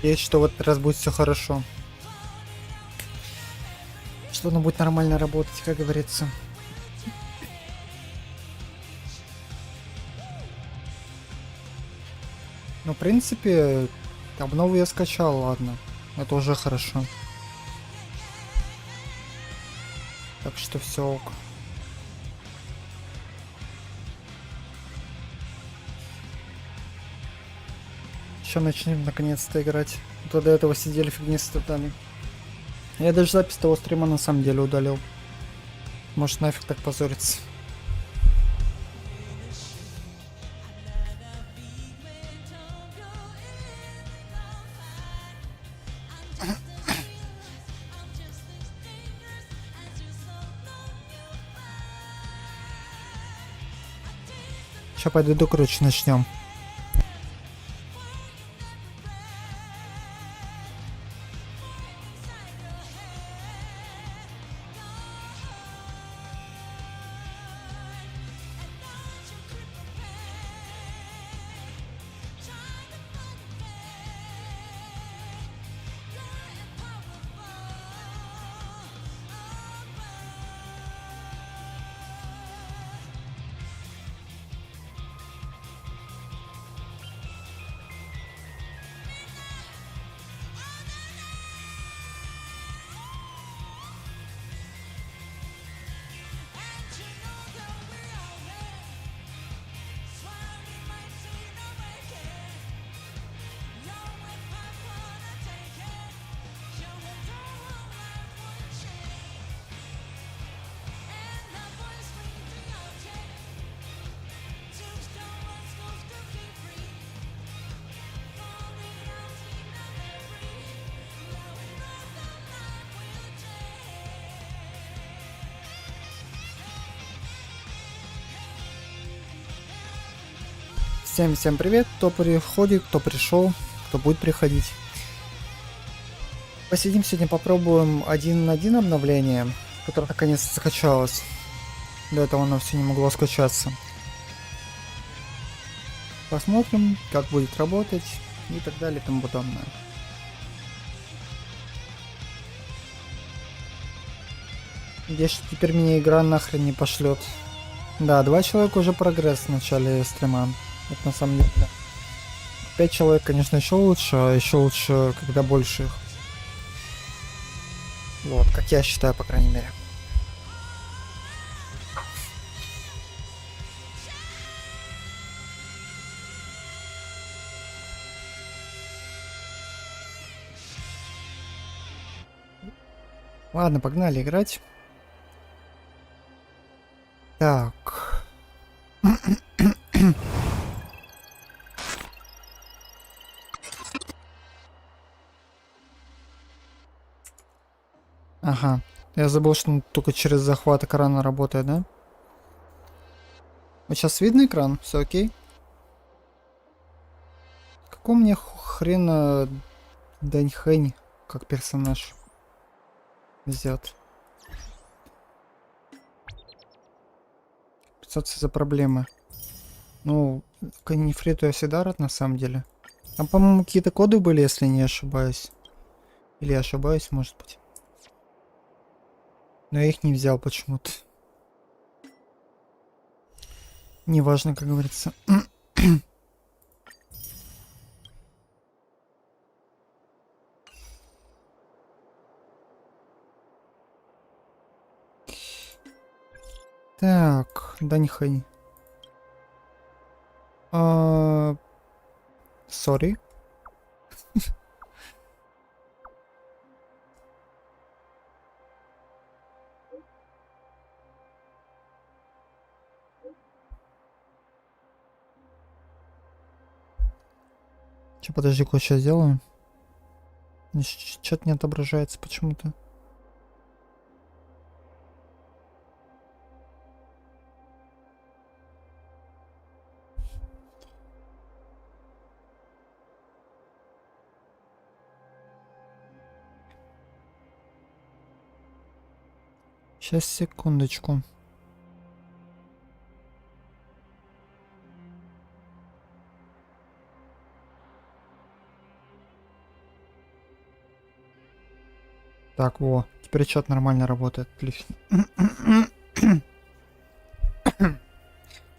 Надеюсь, что в этот раз будет все хорошо. Что оно будет нормально работать, как говорится. Ну, в принципе, обнову я скачал, ладно. Это уже хорошо. Так что все ок. Еще начнем наконец-то играть. А то до этого сидели фигни страдали. Я даже запись того стрима на самом деле удалил. Может нафиг так позориться. Сейчас пойду, короче, начнем. Всем привет, кто приходит, кто пришел, кто будет приходить. Посидим сегодня, попробуем 1.1 обновление, которое наконец-то скачалось. До этого оно все не могло скачаться. Посмотрим, как будет работать и так далее и тому подобное. Надеюсь, что теперь меня игра нахрен не пошлет. Да, 2 человека уже прогресс в начале стрима. Это на самом деле. 5 человек, конечно, еще лучше, а еще лучше, когда больше их. Вот, как я считаю, по крайней мере. Ладно, погнали играть. Так. Ага. Я забыл, что он только через захват экрана работает, да? Вот сейчас видно экран? Все окей? Какого мне хрена Даньхэнь как персонаж взят? Что за проблемы? Ну, к нефриту я всегда рад, на самом деле. Там, по-моему, какие-то коды были, если не ошибаюсь. Или я ошибаюсь, может быть. Но я их не взял почему-то. Неважно, как говорится. Так, Даньхэнь. Сори. Че, подожди, кое сейчас сделаю. Что-то не отображается почему-то. Сейчас, секундочку. Так, во, теперь чат нормально работает, отлично.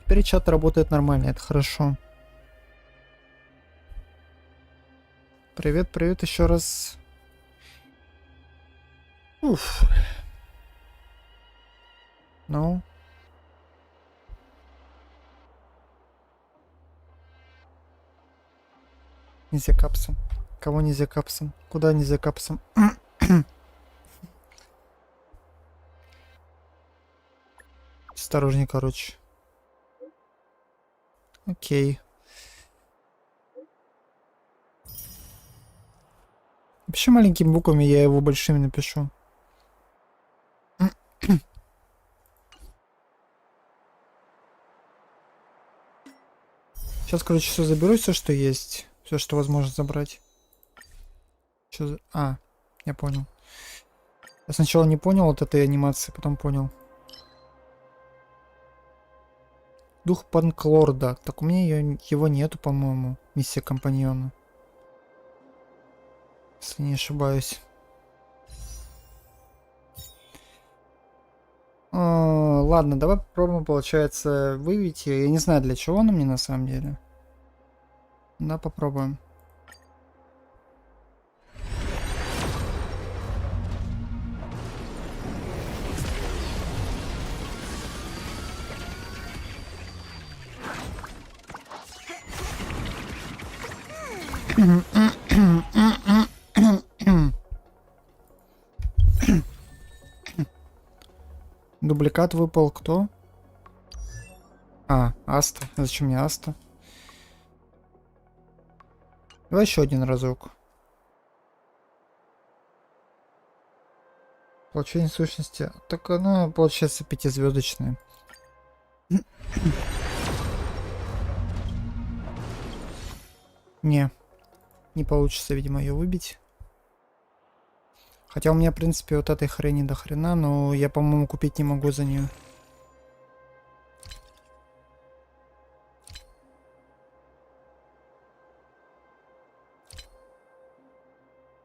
Теперь чат работает нормально, это хорошо. Привет, привет еще раз. Уф. Ну. Нельзя капсом. Кого нельзя капсом? Куда нельзя капсом? Осторожней, короче. Окей. Вообще маленькими буквами, я его большими напишу. Сейчас, короче, все заберу, все, что есть. Все, что возможно забрать. Что за... А, я понял. Я сначала не понял вот этой анимации, потом понял. Дух Панклорда. Так у меня его нету, по-моему. Миссия компаньона. Если не ошибаюсь. Ладно, давай попробуем, получается, выявить ее. Я не знаю, для чего она мне на самом деле. Да, попробуем. Дубликат выпал кто? А, Аста. Зачем мне Аста? Давай еще один разок. Получение сущности. Так оно получается пятизвездочное. Не получится, видимо, ее выбить. Хотя у меня, в принципе, вот этой хрени до хрена, но я, по-моему, купить не могу за нее.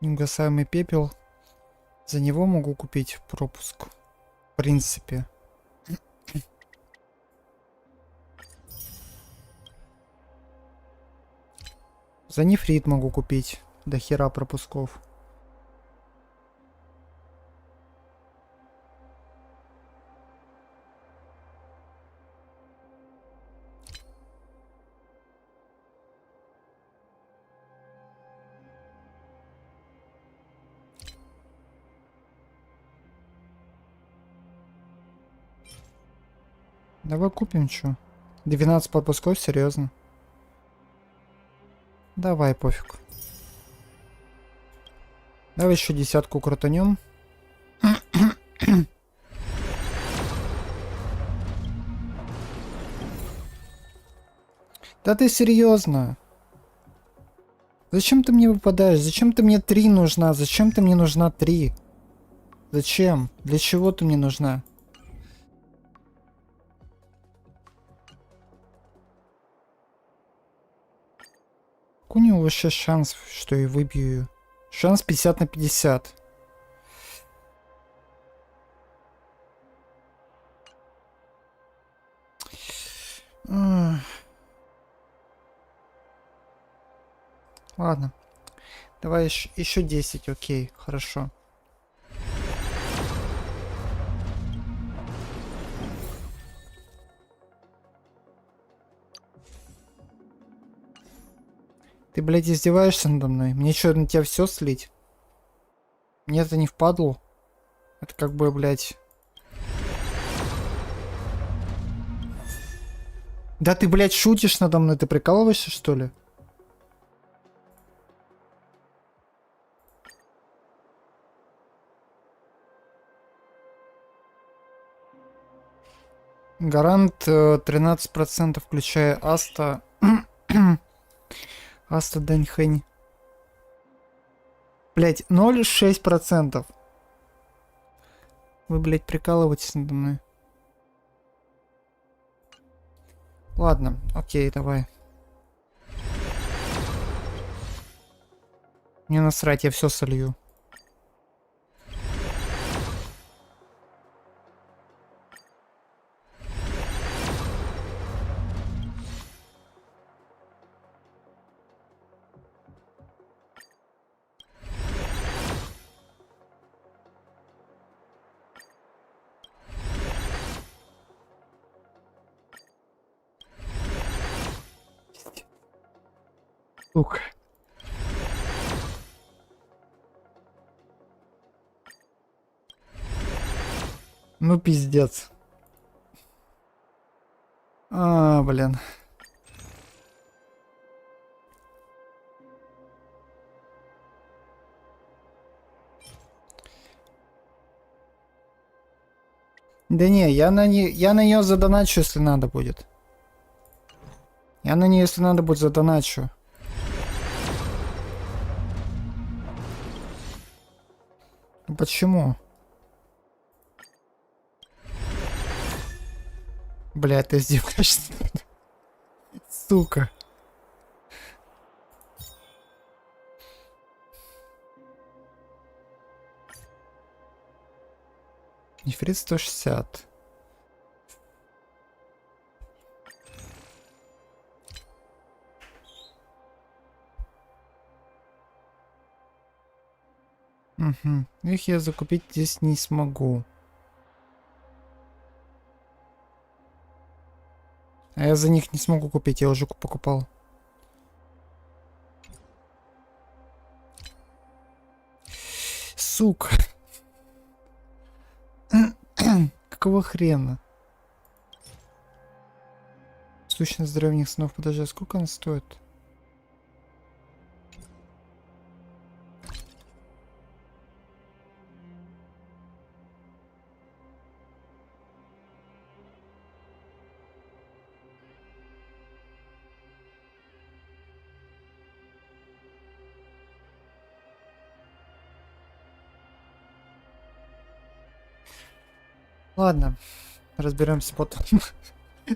Неугасаемый пепел. За него могу купить пропуск. В принципе. За нефрит могу купить. До хера пропусков. Давай купим что? 12 пропусков, серьезно. Давай, пофиг. Давай еще десятку крутанем. Да ты серьезно? Зачем ты мне выпадаешь? Зачем ты мне 3 нужна? Зачем ты мне нужна 3? Зачем? Для чего ты мне нужна? Какой у него вообще шанс, что я выбью ее? Шанс 50 на 50. Ладно. Давай еще 10, окей, хорошо. Ты, блядь, издеваешься надо мной? Мне что, на тебя все слить? Мне это не впадло. Это как бы, блядь... Да ты, блядь, шутишь надо мной? Ты прикалываешься, что ли? Гарант 13%, включая Аста. Аста Даньхэнь. Блять, 0,6%. Вы, блять, прикалываетесь надо мной. Ладно, окей, давай. Мне насрать, я все солью. Сука. Ну пиздец. Блин. Да не, я на нее задоначу, если надо будет. Я на нее, если надо будет, задоначу. Ну почему? Бля, ты издеваешься? Сука. Нефрит 160. Угу. Их я закупить здесь не смогу. А я за них не смогу купить, я уже покупал. Сука. Какого хрена? Сущность древних снов. Подожди, а сколько она стоит? Ладно, разберемся потом.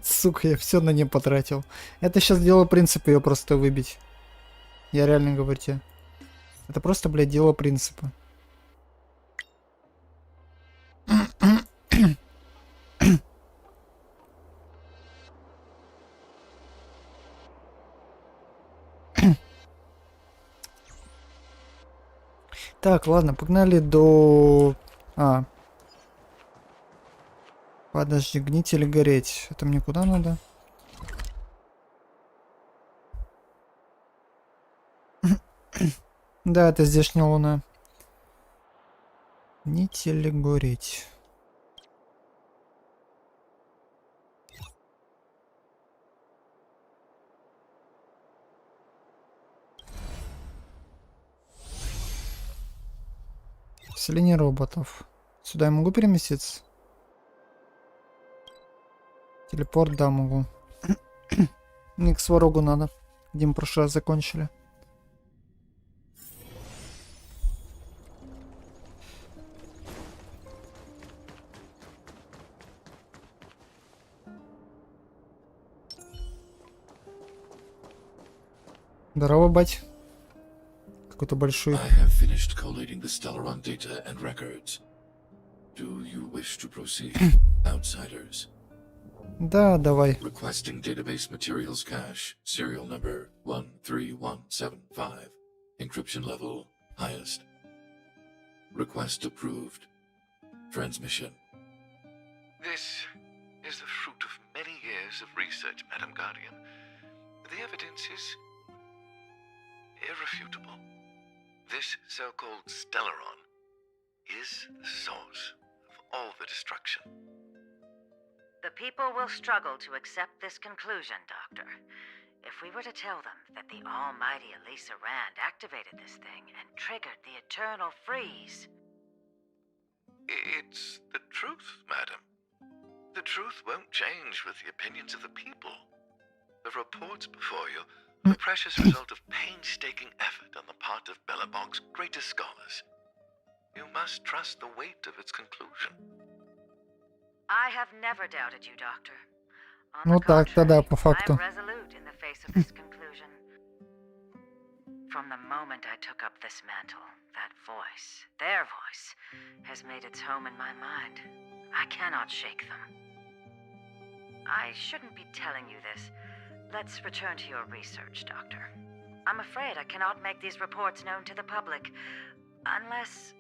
Сука, я все на нее потратил. Это сейчас дело принципа ее просто выбить. Я реально говорю тебе. Это просто, блядь, дело принципа. Так, ладно, погнали до... Подожди, гнить или гореть? Это мне куда надо? Да, это здешняя луна. Гнить или гореть? Поселение роботов. Сюда я могу переместиться? Телепорт, да, могу. Мне к сварогу надо, где мы в прошлый раз закончили. Здорово, бать. Какой-то большой. I have finished collating the Stellaron data and records. Do you wish to proceed, outsiders? Да, давай. Requesting database materials cache, serial number 13175. Encryption level highest. Request approved. Transmission. This is the fruit of many years of research, Madam Guardian. The evidence is irrefutable. This so-called Stellaron is the source of all the destruction. The people will struggle to accept this conclusion, Doctor. If we were to tell them that the almighty Elisa Rand activated this thing and triggered the eternal freeze... It's the truth, madam. The truth won't change with the opinions of the people. The reports before you are the precious result of painstaking effort on the part of Bellabog's greatest scholars. You must trust the weight of its conclusion. I have never doubted you, Doctor. On Ну the так-то да, contrary, по факту. I'm resolute in the face of this conclusion. From the moment I took up this mantle, that voice, their voice, has made its home in my mind. I cannot shake them. I shouldn't be telling you this. Let's return to your research, Doctor. I'm afraid I cannot make these reports known to the public, unless...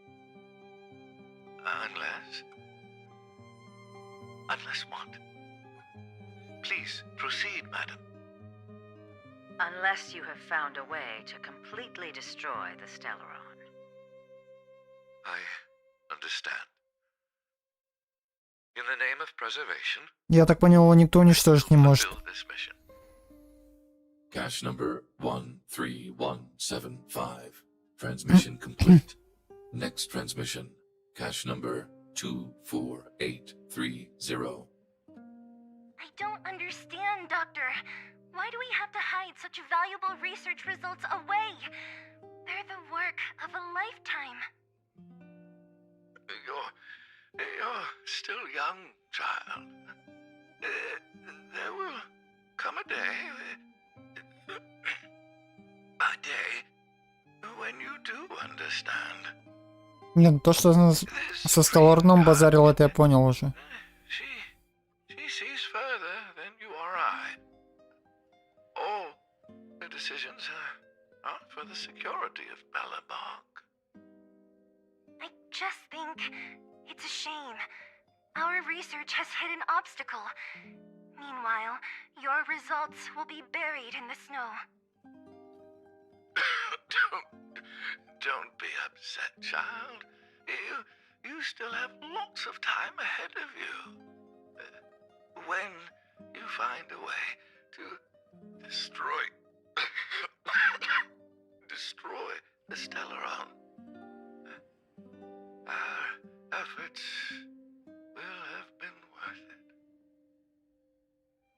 Unless? Unless what? Please, proceed, madam. Unless you have found a way to completely destroy the Stellaron. I understand. In the name of preservation, Я так понял, его никто уничтожить не может. fulfill this mission. Cache number 13175. Transmission complete. Next transmission. Cache number 24830. I don't understand, Doctor. Why do we have to hide such valuable research results away? They're the work of a lifetime. You're still young, child. There will come a day when you do understand. Нет, то, что со Стелларном базарил, это я понял уже. She sees further than you or I. All the decisions are for the security of Belobog. I just think it's a shame. Our research has hit an obstacle. Meanwhile, your results will be buried in the snow. Don't be upset, child. You still have lots of time ahead of you. When you find a way to destroy the Stellaron, our efforts will have been worth it.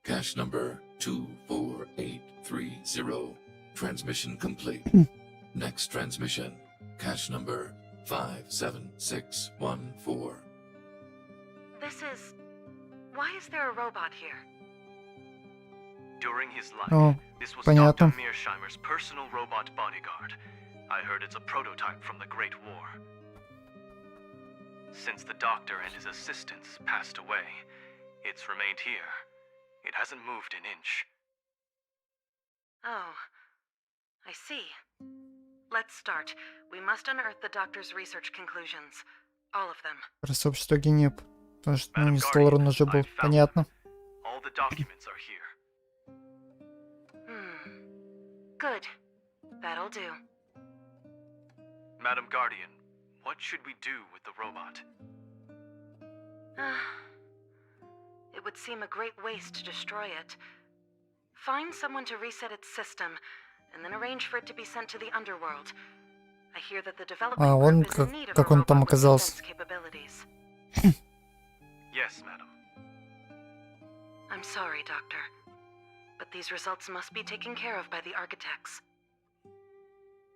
Cache number 24830. Transmission complete. Next transmission. Cache number 57614. Why is there a robot here? During his life, Oh, this was понятно. Dr. Mearsheimer's personal robot bodyguard. I heard it's a prototype from the Great War. Since the doctor and his assistants passed away, it's remained here. It hasn't moved an inch. Oh, I see. Let's start. We must unearth the doctor's research conclusions. All of them. Просто что генеп. Потому что, ну, не Стелларон уже был. Понятно. All the documents are here. Good. That'll do. Madam Guardian, what should we do with the robot? It would seem a great waste to destroy it. Find someone to reset its system, and then arrange for it to be sent to the underworld. I hear that the development вон group is in need of a как он там robot with оказался. defense capabilities. Yes, madam. I'm sorry, Doctor, but these results must be taken care of by the architects.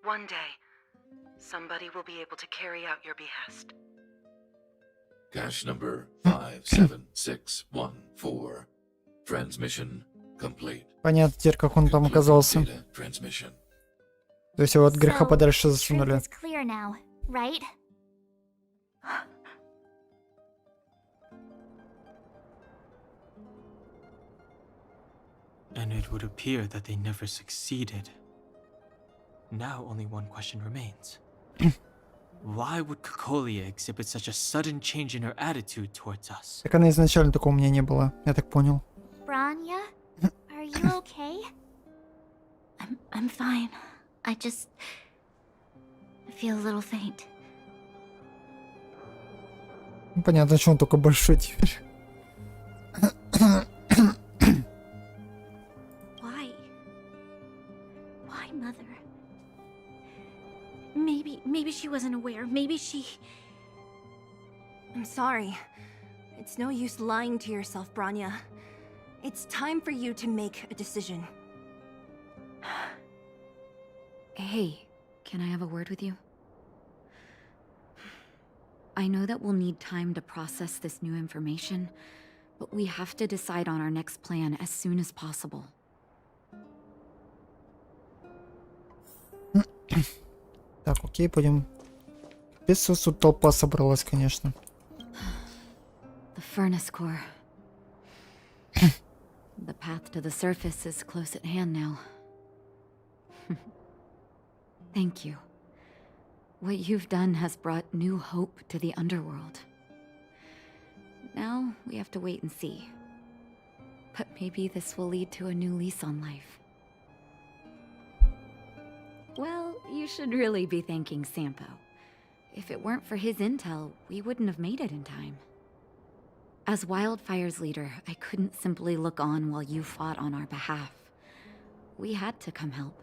One day, somebody will be able to carry out your behest. Cache number 57614. Transmission complete. Понятно теперь, как он там оказался. Data transmission. То есть его от греха So, подальше truth засунули. is clear now, right? And it would appear that they never succeeded. Now only one question remains. Why would Kokolia exhibit such a sudden change in her attitude towards us? Так она изначально такого мнения была, я так понял. Branya, are you okay? I'm fine. I feel a little faint. Ну, понятно, что он только большой теперь. Why, Mother? Maybe she wasn't aware. Maybe she... I'm sorry. It's no use lying to yourself, Branya. It's time for you to make a decision. Hey, can I have a word with you? I know that we'll need time to process this new information, but we have to decide on our next plan as soon as possible. Так, окей, пойдем. Капец, тут толпа собралась, конечно. The furnace core. The path to the surface is close at hand now. Thank you. What you've done has brought new hope to the underworld. Now we have to wait and see. But maybe this will lead to a new lease on life. Well, you should really be thanking Sampo. If it weren't for his intel, we wouldn't have made it in time. As Wildfire's leader, I couldn't simply look on while you fought on our behalf. We had to come help.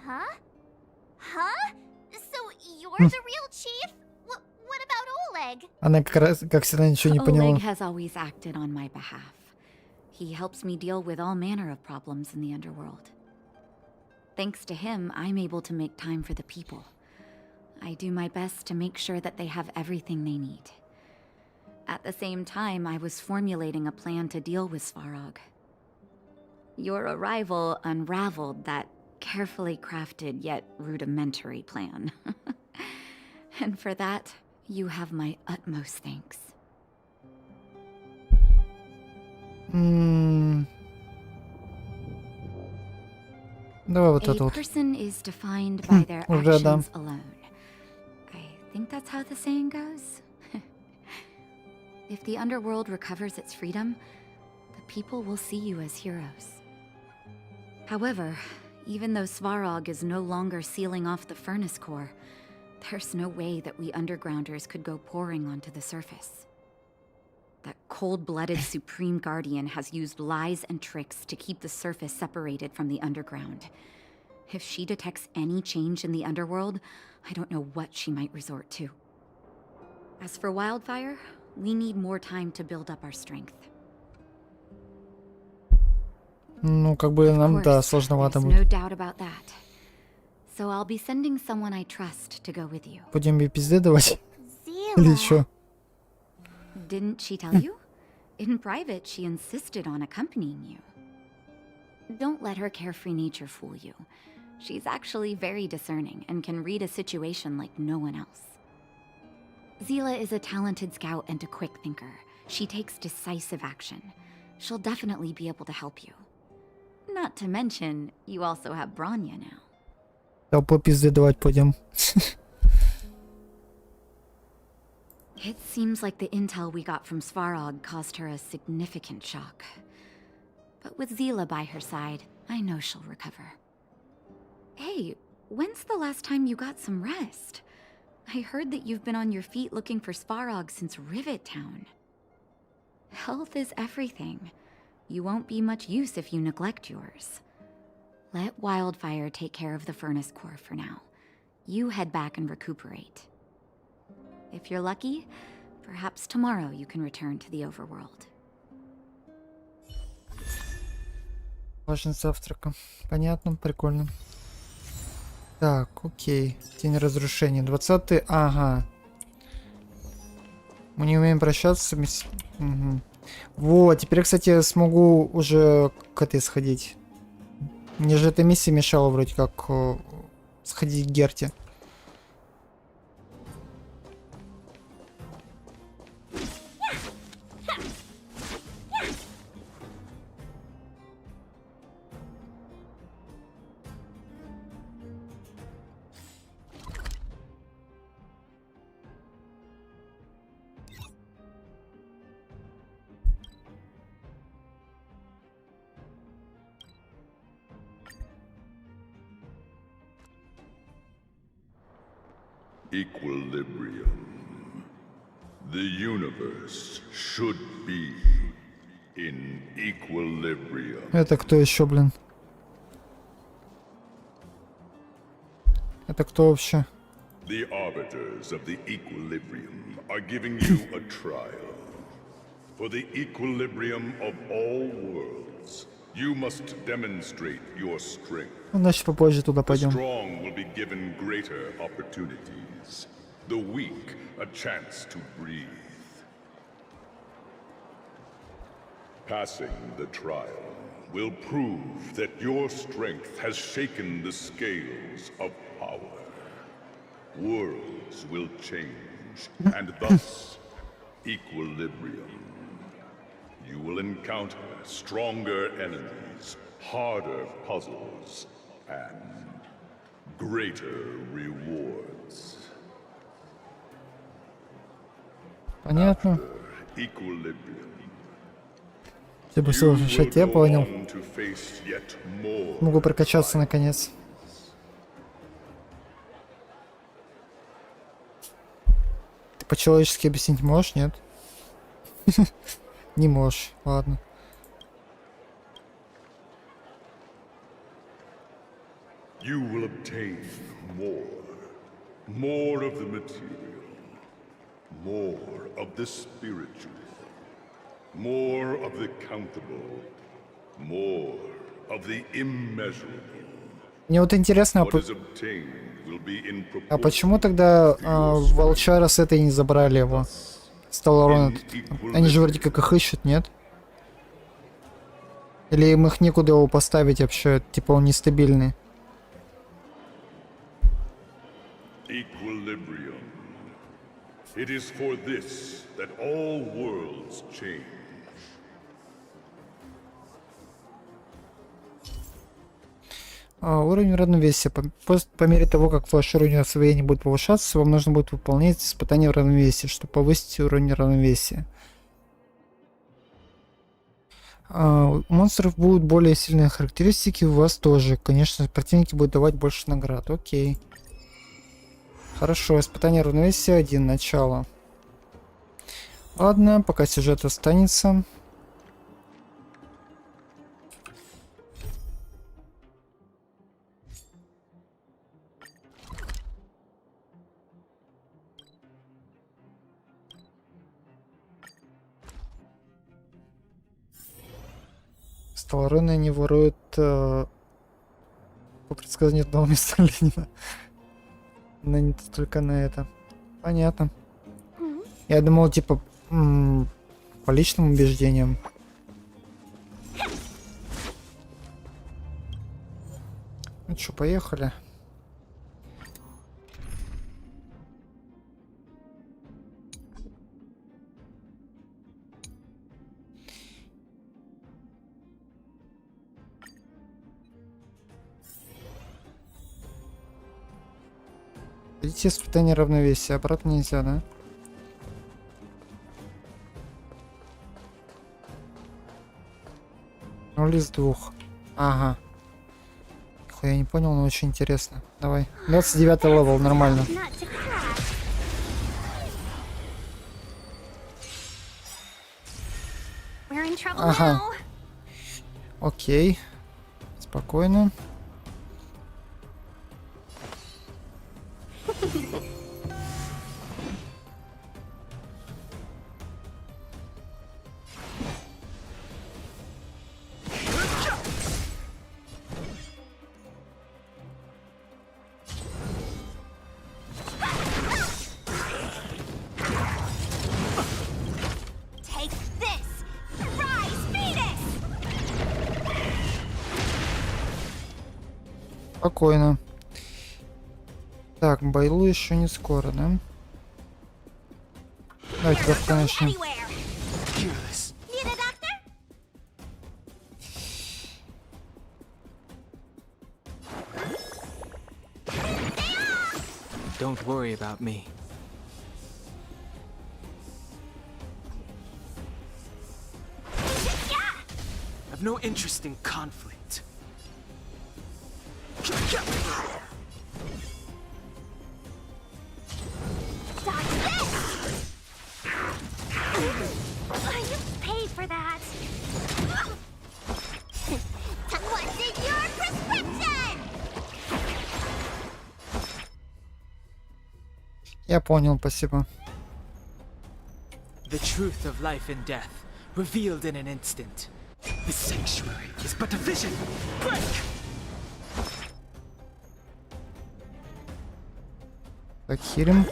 Huh? Huh? So you're the real chief? What about Oleg? Она как раз, как всегда, ничего не поняла. Oleg has always acted on my behalf. He helps me deal with all manner of problems in the underworld. Thanks to him, I'm able to make time for the people. I do my best to make sure that they have everything they need. At the same time, I was formulating a plan to deal with Svarog. Your arrival unraveled that carefully crafted yet rudimentary plan. And for that, you have my utmost thanks. Давай вот A это вот. person is defined by their Уже да. actions alone. I think that's how the saying goes. If the underworld recovers its freedom, the people will see you as heroes. However, even though Svarog is no longer sealing off the furnace core, there's no way that we undergrounders could go pouring onto the surface. That cold-blooded Supreme Guardian has used lies and tricks to keep the surface separated from the underground. If she detects any change in the underworld, I don't know what she might resort to. As for Wildfire, we need more time to build up our strength. Ну, как бы нам, Of да, course, сложновато there's будет. no doubt about that. So I'll be sending someone I trust to go with you. Будем ей пизды давать? Или что? Didn't she tell you? In private, she insisted on accompanying you. Don't let her carefree nature fool you. She's actually very discerning and can read a situation like no one else. Zila is a talented scout and a quick thinker. She takes decisive action. She'll definitely be able to help you. Not to mention, you also have Branya now. Толпу пизды давать пойдем. It seems like the intel we got from Svarog caused her a significant shock. But with Zila by her side, I know she'll recover. Hey, when's the last time you got some rest? I heard that you've been on your feet looking for Svarog since Rivet Town. Health is everything. You won't be much use if you neglect yours. Let Wildfire take care of the furnace core for now. You head back and recuperate. If you're lucky, perhaps tomorrow you can return to the overworld. Важность завтрака. Понятно, прикольно. Так, окей. Тень разрушения. 20-й. Ага. Мы не умеем прощаться. Угу. Вот, теперь, кстати, я смогу уже к этой сходить. Мне же эта миссия мешала вроде как сходить к Герте. Equilibrium. The universe should be in equilibrium. Это кто еще, блин? Это кто вообще? The arbiters of the equilibrium are giving you a trial. For the equilibrium of all worlds, you must demonstrate your strength. Значит, попозже туда The пойдем. strong will be given greater opportunities. The weak a chance to breathe. Passing the trial will prove that your strength has shaken the scales of power. Worlds will change, and thus equilibrium. You will encounter stronger enemies, harder puzzles, and greater rewards. Понятно. Equilibrium. Типа, You слушай, will я go понял. on to face yet more Могу прокачаться наконец. по-человечески объяснить можешь, нет? Не можешь, ладно. You will obtain more of the material, more of the spiritual, more of the countable, more of the immeasurable. Мне вот интересно, What is obtained will be in а proportion почему тогда волчара с этой не забрали его? Сталлорон этот. Они же вроде как их ищут, нет? Или им их некуда его поставить вообще? Типа он нестабильный. equilibrium. It is for this that all worlds change. Уровень равновесия. По мере того, как ваш уровень освоения будет повышаться, вам нужно будет выполнять испытания в равновесии, чтобы повысить уровень равновесия. У монстров будут более сильные характеристики, у вас тоже. Конечно, противники будут давать больше наград. Окей. Хорошо, испытание равновесия 1, начало. Ладно, пока сюжет останется. Сталлоны не воруют по предсказанию одного места Ленина. Но не только на это. Понятно. Я думал, типа, по личным убеждениям. Ну что, поехали. Видите, испытание равновесия. Обратно нельзя, да? Ноль из двух. Ага. Я не понял, но очень интересно. Давай. 29 левел, нормально. Ага. Окей. Спокойно. Спокойно. Так, Байлу еще не скоро, да? Давайте как-то начнем. Don't worry about me. I've no interest in conflict. You paid for that. What's in your prescription? Я понял, спасибо. The truth of life and death, revealed in an instant. The sanctuary is but a vision. Break! Так, хилим.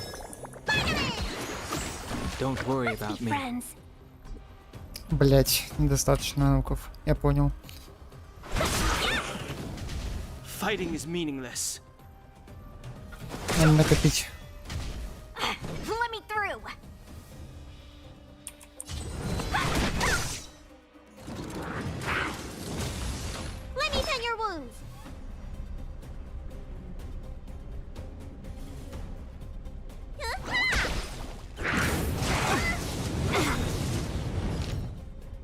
Don't worry about me. Блять, недостаточно навыков. Я понял. Fighting is meaningless. Надо накопить. Let me through. Let me tend your wounds.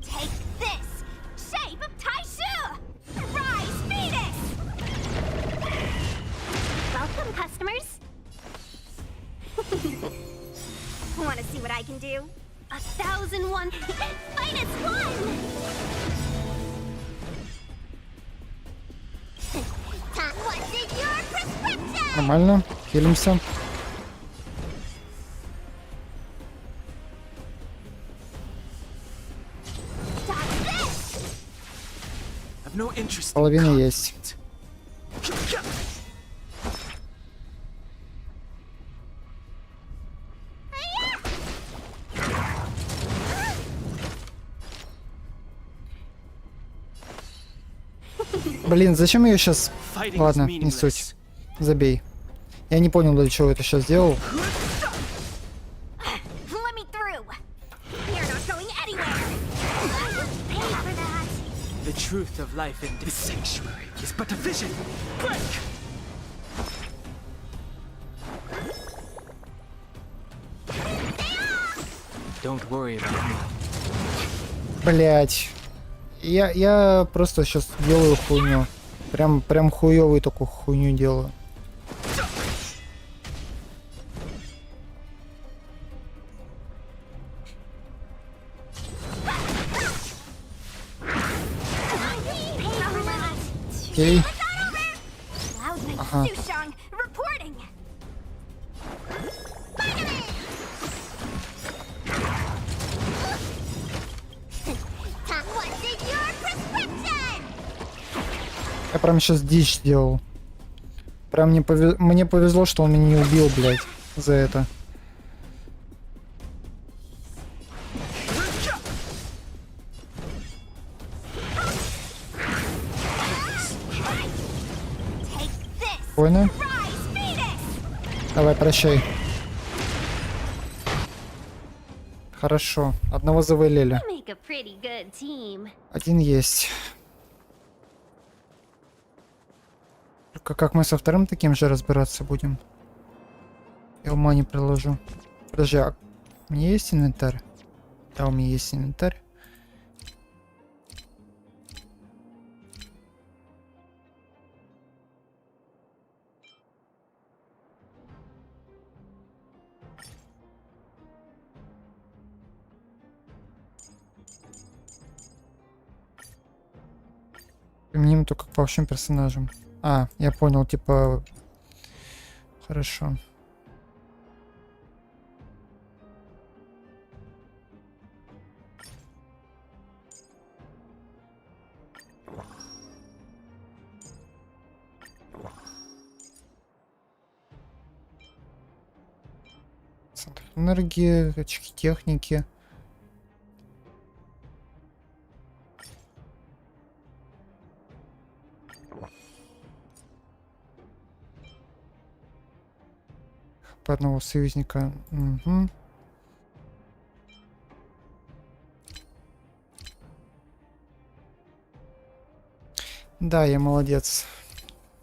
Take this, shape of Taishu. Rise, Venus. Welcome, customers. 1001 minus 1! What's in your prescription? Нормально. Хилимся. I've no interest in Половина есть. Блин, зачем ее сейчас... Fighting is Ладно, не суть. meaningless. Забей. Я не понял, для чего это сейчас сделал. Let me through! You're not going anywhere! Pay for that! The truth of life in this sanctuary is but a vision. Break! Don't worry about me. Блять. Я просто сейчас делаю хуйню. Прям хуёвую такую хуйню делаю. Окей. Loudmate Ага. Sushong reporting! What's in your prescription? Я прям сейчас дичь сделал. Прям мне повезло, что он меня не убил, блядь, за это. Take this! Спокойно. Rise, Venus! Давай, прощай. Хорошо. Одного завалили. Make a pretty good team. Один есть. Только как мы со вторым таким же разбираться будем? Я ума не приложу. Подожди, а у меня есть инвентарь? Да, у меня есть инвентарь. Применим только к вообще персонажам. А, я понял, типа... Хорошо. Центр энергии, очки техники. По одного союзника. Угу. Да, я молодец.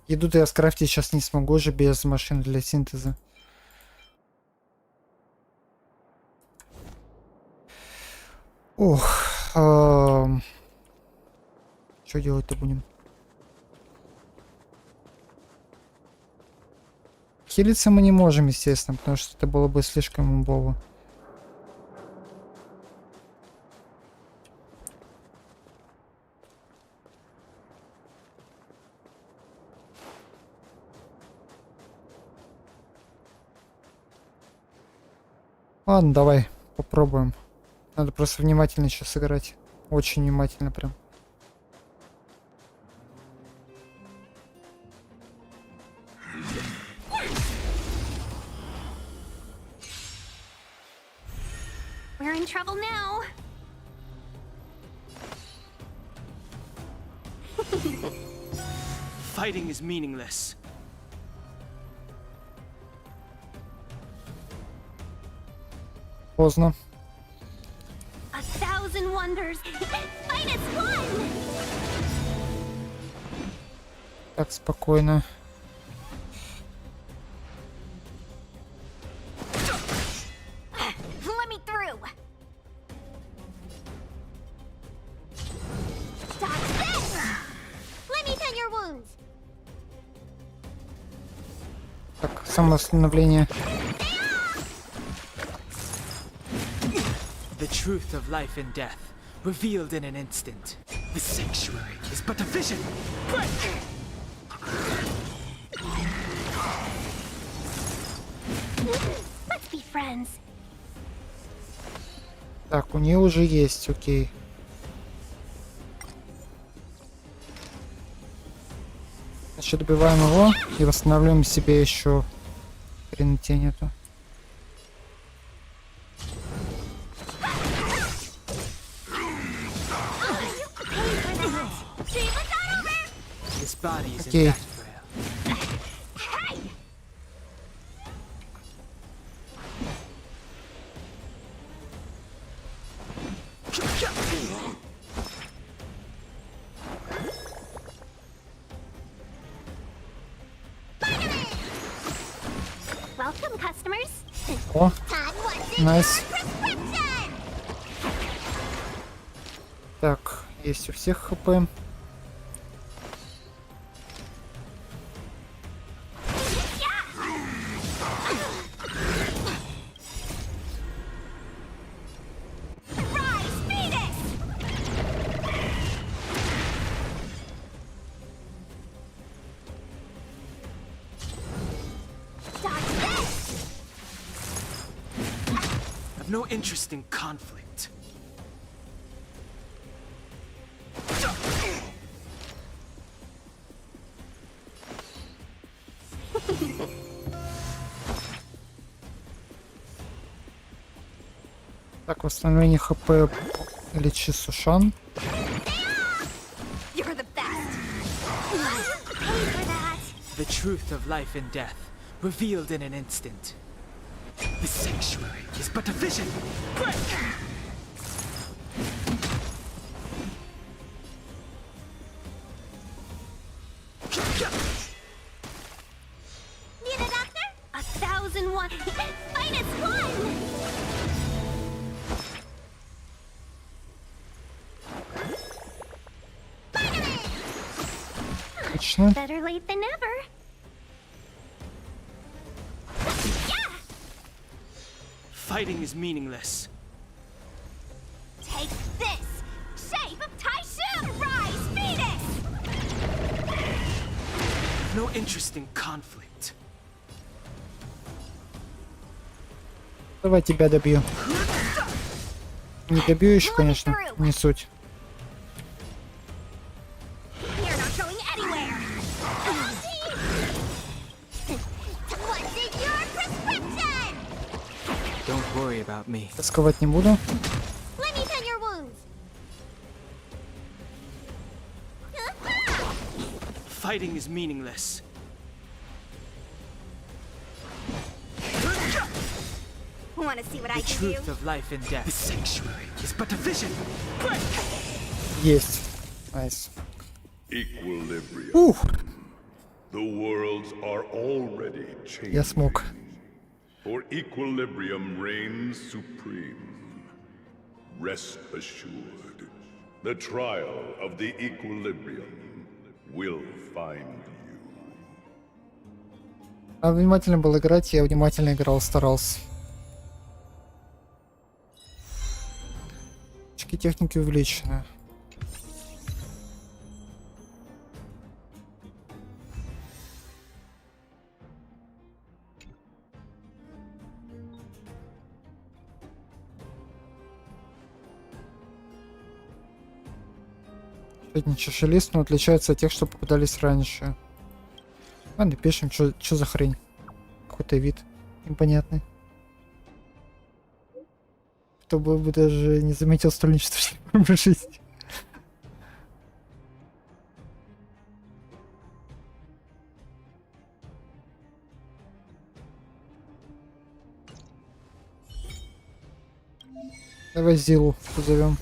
Еду-то я скрафтить сейчас не смогу же без машин для синтеза. Ох. Что делать-то будем? Хилиться мы не можем, естественно, потому что это было бы слишком имбово. Ладно, давай попробуем. Надо просто внимательно сейчас играть. Очень внимательно прям. We're in trouble now. Fighting is meaningless. Поздно. 1000 wonders minus 1! Так, спокойно. Let me through! Stop this! Let me tend your wounds! Так, самоостановление. The truth of life and death, revealed in an instant. The sanctuary is but a vision. Let's be friends. Так, у нее уже есть, окей. Значит, добиваем его и восстанавливаем себе еще хренотень эту. His body is Okay. in fact frail. Welcome, customers. О, Todd wants in Nice. your prescription. так, есть у всех хп. Rise, Phoenix. Dodge this. I've no interest in conflict. Так, восстановление хп лечи Сушан. You're the best. Pay for that. The truth of life and death, revealed in an instant. The sanctuary is but a vision. Need a doctor? 1,001. Minus one. Отлично. Better late than never. Yeah. Fighting is meaningless. Take this. Shape of Taishu. Rise, Phoenix. No interest in conflict. Давай тебя добью. Не добью еще, конечно, не суть. You're not going anywhere. What's in your prescription? Don't worry about me. Тосковать не буду. Let me tend your wounds. Fighting is meaningless. Want to see what I The can truth do? of life and death. The sanctuary is but a vision. Есть. Найс. Equilibrium. Ух, The worlds are already changing. я смог. For equilibrium reigns supreme. Rest assured, the trial of the equilibrium will find you. Надо внимательно было играть, я внимательно играл, старался. Очки техники увеличены. Средний чашелист, но отличается от тех, что попадались раньше. Ладно, пишем, что за хрень. Какой-то вид непонятный. Кто бы даже не заметил столь ничтожную жизнь. Давай Зилу позовем.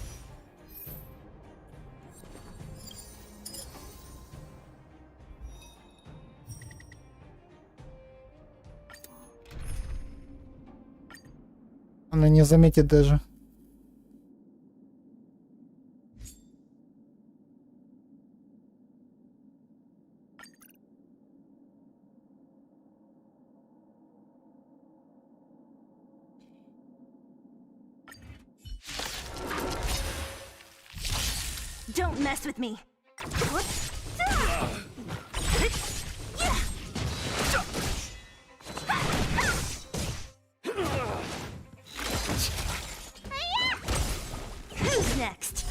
Она не заметит даже. Don't mess with me. Who's next?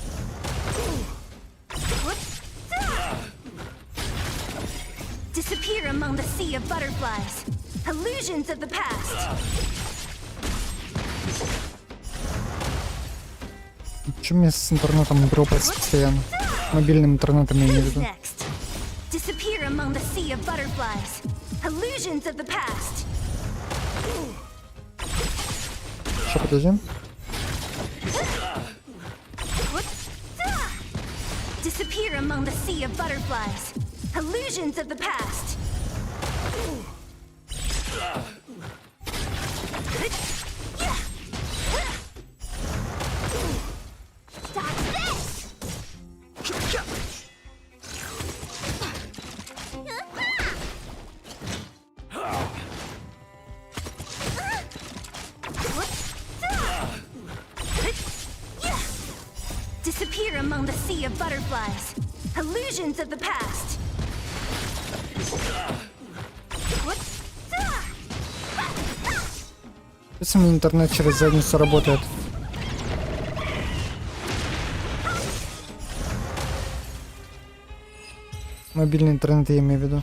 Disappear among the sea of butterflies. Illusions of the past. Почему мне с интернетом дропается постоянно? Мобильным интернетом я имею в Who's виду. next? Disappear among the sea of butterflies. Illusions of the past. Что, подожди? Disappear among the sea of butterflies. Illusions of the past. Dodge this! Disappear among the sea of butterflies. Illusions of the past. Если у меня интернет через задницу работает. Мобильный интернет я имею в виду.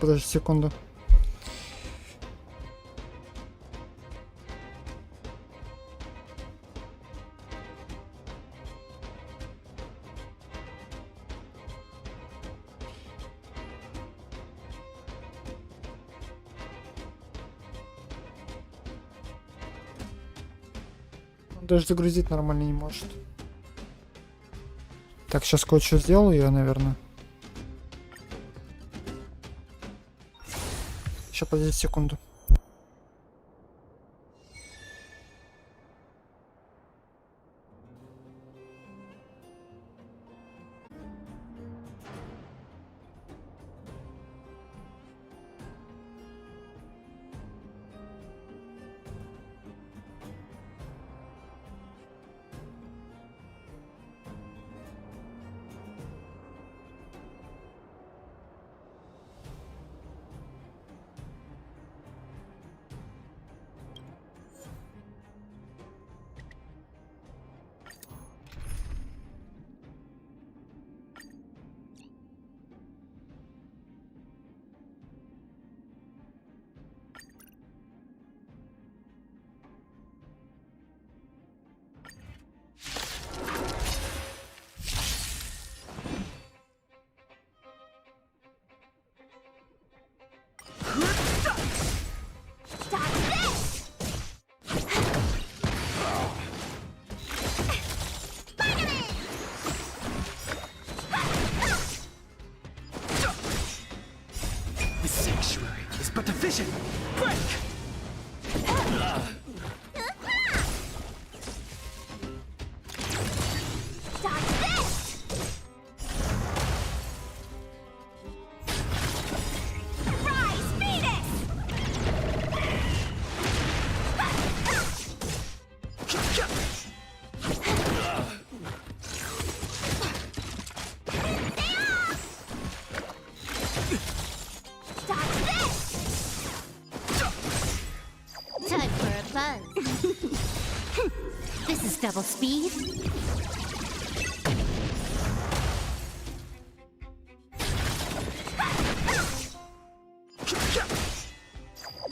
Подожди секунду. Он даже загрузить нормально не может. Так, сейчас кое-что сделаю я, наверное. Еще подожди секунду. This is double speed.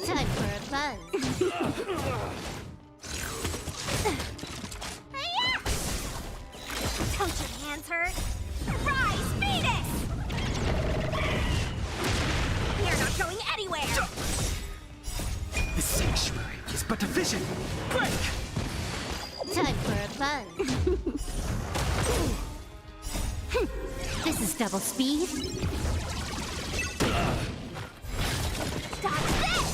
Time for a buzz. Don't your hands hurt? Rise, Venus! You're not going anywhere! The sanctuary is but a vision. Break! Time for a buzz. This is double speed. Dodge this!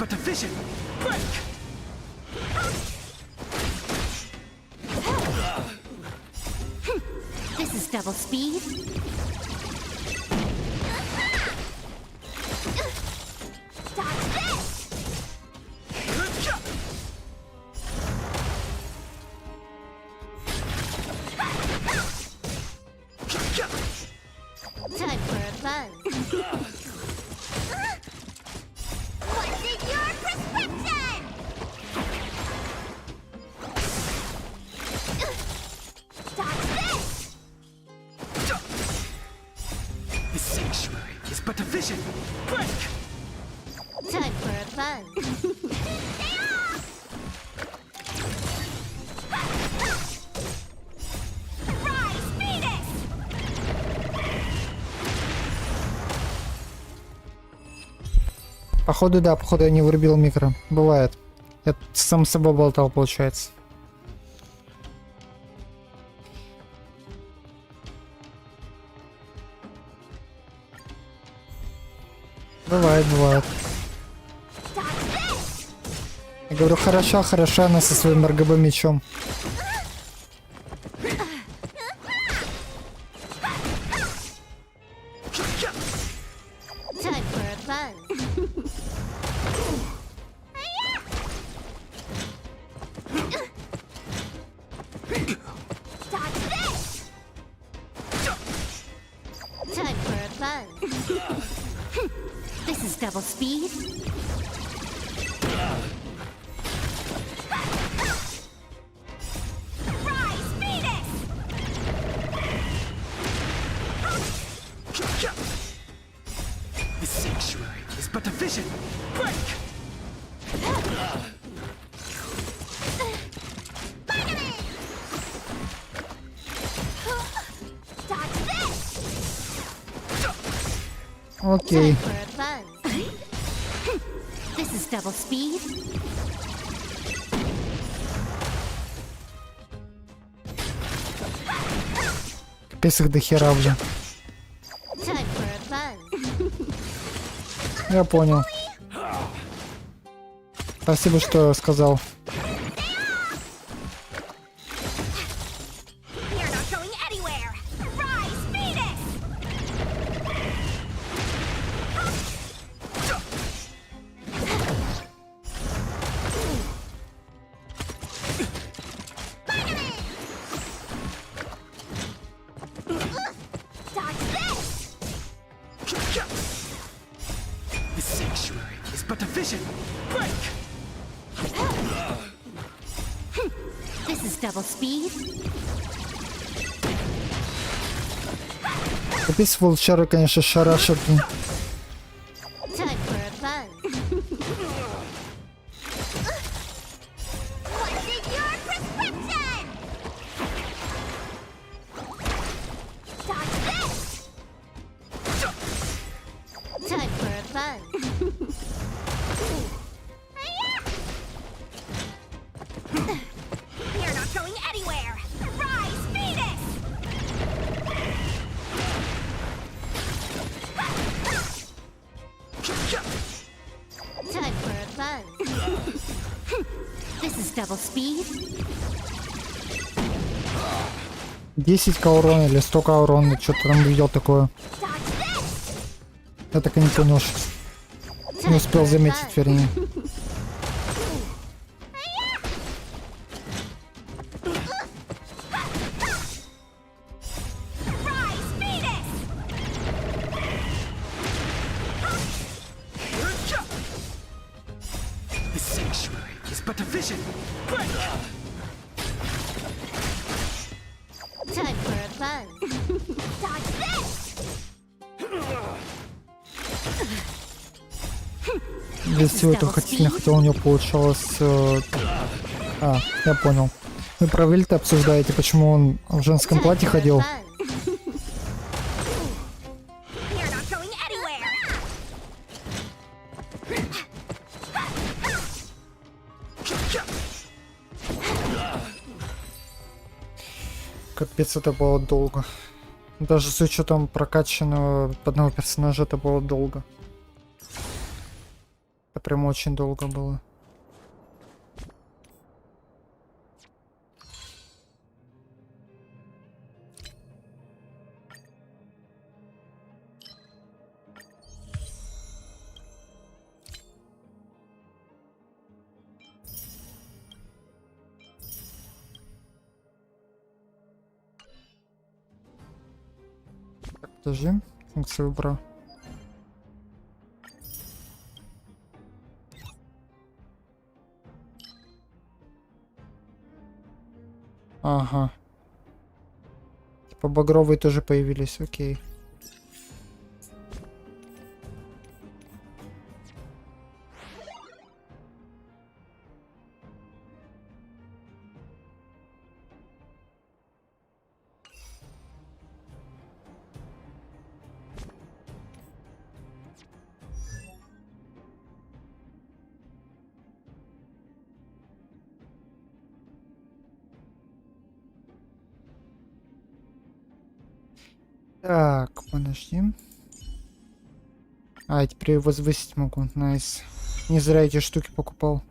but a vision. Break! This is double speed. Dodge this! Time for a buzz. What's in your prescription? Dodge this! The sanctuary is but a vision. Break! Time for a buzz. Rise, Phoenix! Походу, да, походу я не вырубил микро. Бывает. Я сам с собой болтал, получается. Бывает, бывает. Я говорю, хороша она со своим РГБ мечом. Time for a buzz. Dodge this! Time for a buzz. This is double speed. Rise, Phoenix! The sanctuary is but a vision. Break! Dodge this! Окей. For a buzz. This is double speed. Капец их до хера, блин. Time for a buzz. Я понял. Спасибо, что сказал. You're not going anywhere. Rise, Phoenix! Dodge this! The sanctuary is but a vision. Break! This is double speed. Капец волчары, конечно, шарашат, блин. Time for a buzz. What's in your prescription? Dodge this! Time for a buzz. You're not going anywhere. Rise, Phoenix! Time for a buzz. This is double speed. 10к урона или 100к урона, что-то там видел такое. Dodge this! Я так и не понял, что... Не успел заметить, вернее. Rise, Phoenix! The sanctuary is but a vision. Break! Time for a buzz. Dodge this! Без всего этого хотя у него получалось... А, я понял. Вы про Вильта обсуждаете, почему он в женском платье ходил. You're not going anywhere. Капец, это было долго. Даже с учетом прокачанного одного персонажа это было долго. Это прям очень долго было. Так, подожди. Функция выбора. Ага. Типа багровые тоже появились, окей. Так, подожди. А, я теперь возвысить могу. Найс. Не зря эти штуки покупал.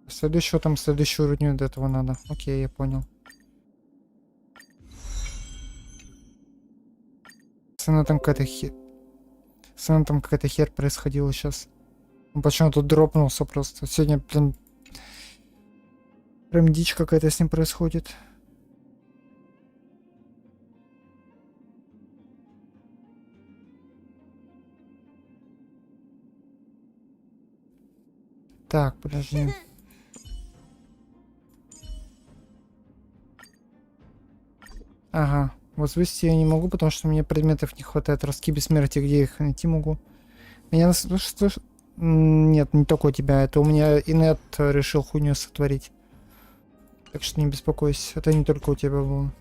Следующего там, следующий уровень до этого надо. Окей, я понял. Сына там какая-то хер происходила сейчас. Он почему-то дропнулся просто. Сегодня, блин, прям дичь какая-то с ним происходит. Так, подожди. Ага. Возвысить я не могу, потому что мне предметов не хватает. Ростки бессмертия, где я их найти могу? Меня что? Нет, не только у тебя. Это у меня инет решил хуйню сотворить. Так что не беспокойся. Это не только у тебя было.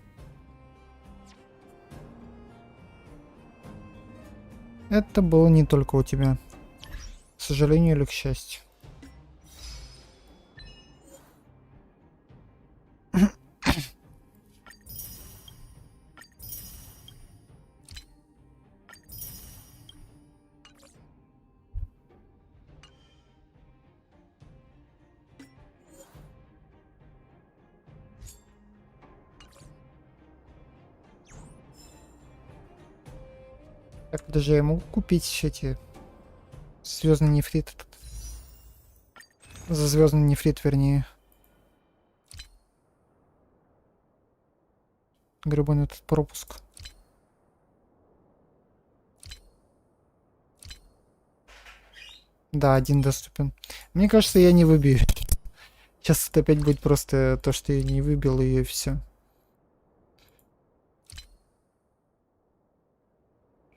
Это было не только у тебя. К сожалению или к счастью. Так, подожди, я могу купить эти звездный нефрит? За звездный нефрит, вернее. Гребаный этот пропуск. Да, один доступен. Мне кажется, я не выбью. Сейчас это опять будет просто то, что я не выбил ее и все.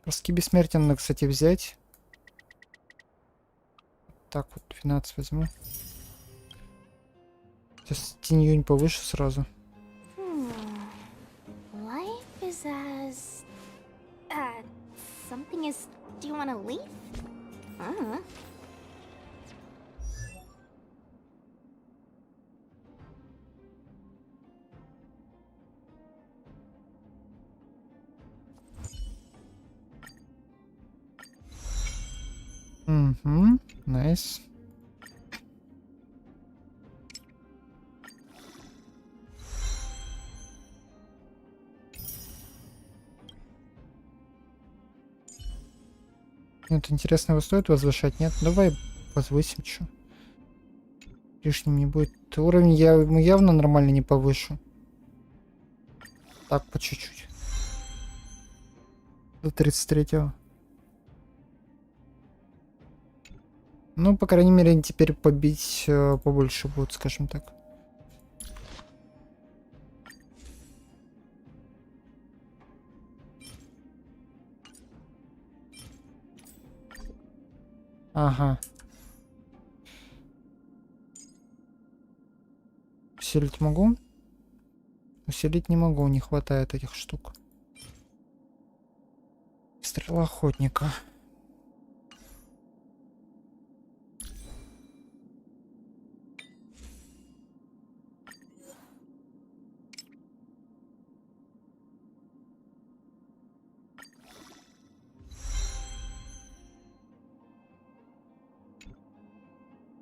Ростки бессмертия надо, кстати, взять. Так, вот 12 возьму. Сейчас тенью повыше сразу. Life is as... something is... Do you want to leave? Угу, найс. Нет, интересно, его стоит возвышать? Нет? Давай возвысим, чё. Лишним не будет. Уровень я ему явно нормально не повышу. Так, по чуть-чуть. До 33-го. Ну, по крайней мере, теперь побить побольше будет, скажем так. Ага. Усилить могу? Усилить не могу, не хватает этих штук. Стрела охотника.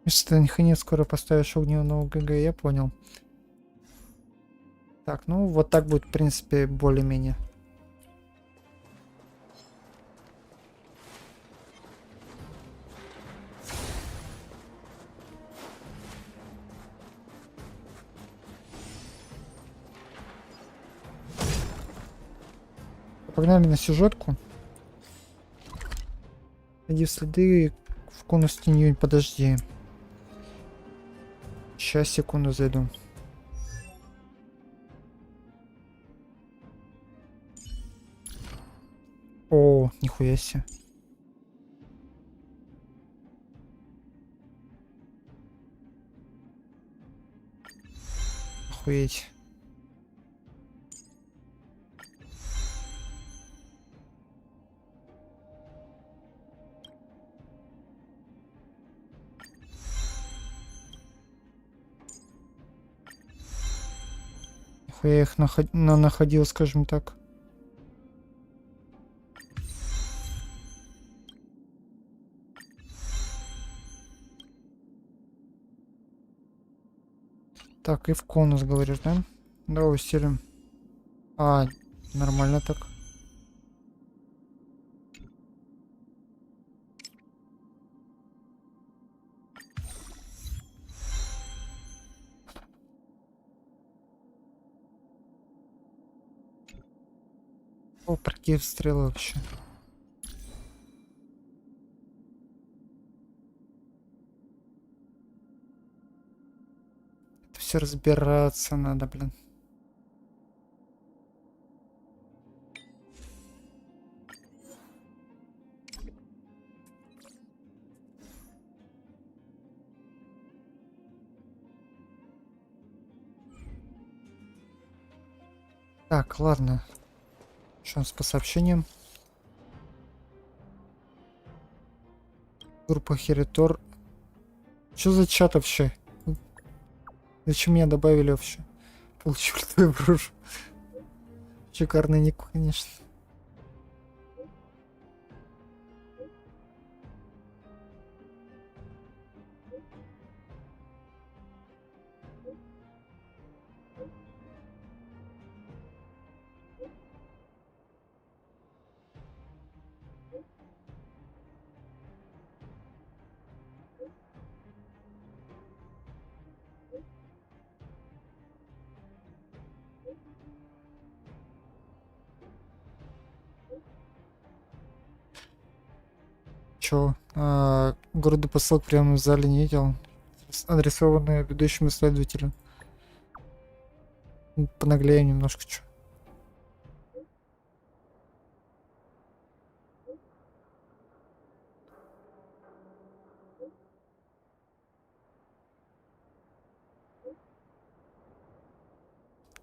Если ты наконец скоро поставишь огненного ГГ, я понял. Так, ну вот так будет, в принципе, более-менее. Погнали на сюжетку. Иди в следы в конус тенью, подожди. Сейчас, секунду, зайду. О, нихуя себе. Охуеть. Я их находил, скажем так. Так, и в конус, говоришь, да? Давай усилим. А, нормально так. О, прокид стрелы вообще. Это все разбираться надо, блин. Так, ладно. Что у нас по сообщениям? Группа Херитор. Что за чат вообще? Зачем меня добавили вообще? Получил твою брошь. Шикарный ник, конечно. Чё? Городу посылок прямо в зале не видел. Адресованные ведущему исследователю. Понаглею немножко, чё.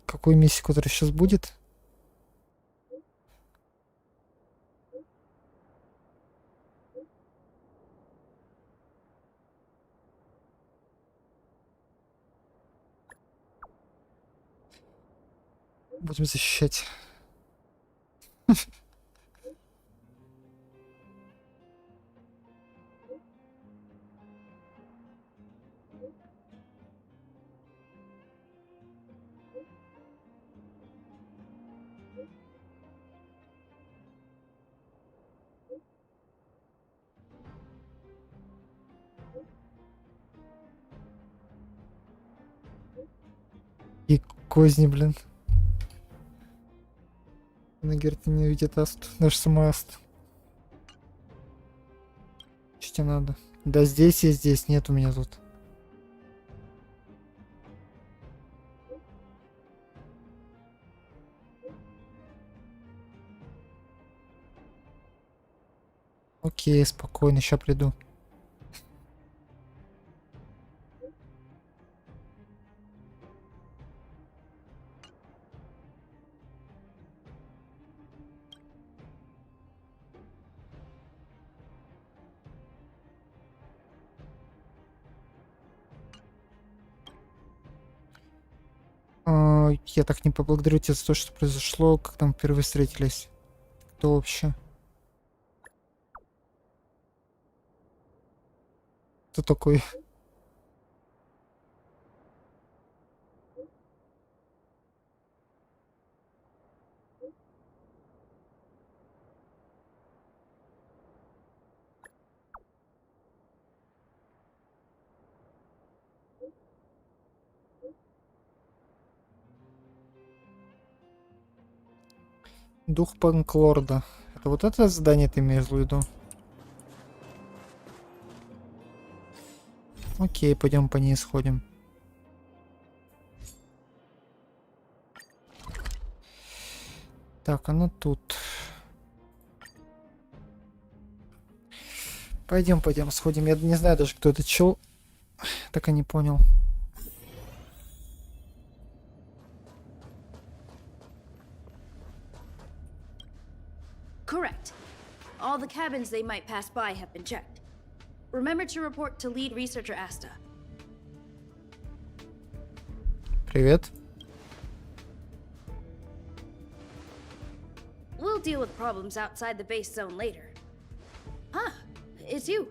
Какую миссию, которая сейчас будет? Будем защищать. И козни, блин. Нагерти не видит аст. Даже сама аст. Что тебе надо? Да здесь и здесь. Нет у меня тут. Окей, спокойно, сейчас приду. Я так не поблагодарю тебя за то, что произошло, когда мы впервые встретились. Кто вообще? Кто такой? Дух Панклорда. Это вот это задание ты имеешь в виду? Окей, пойдем по ней сходим. Так, она тут. Пойдем, сходим. Я не знаю даже, кто это чел. Так и не понял. Correct. All the cabins they might pass by have been checked. Remember to report to lead researcher Asta. Привет. We'll deal with problems outside the base zone later. Ah, it's you.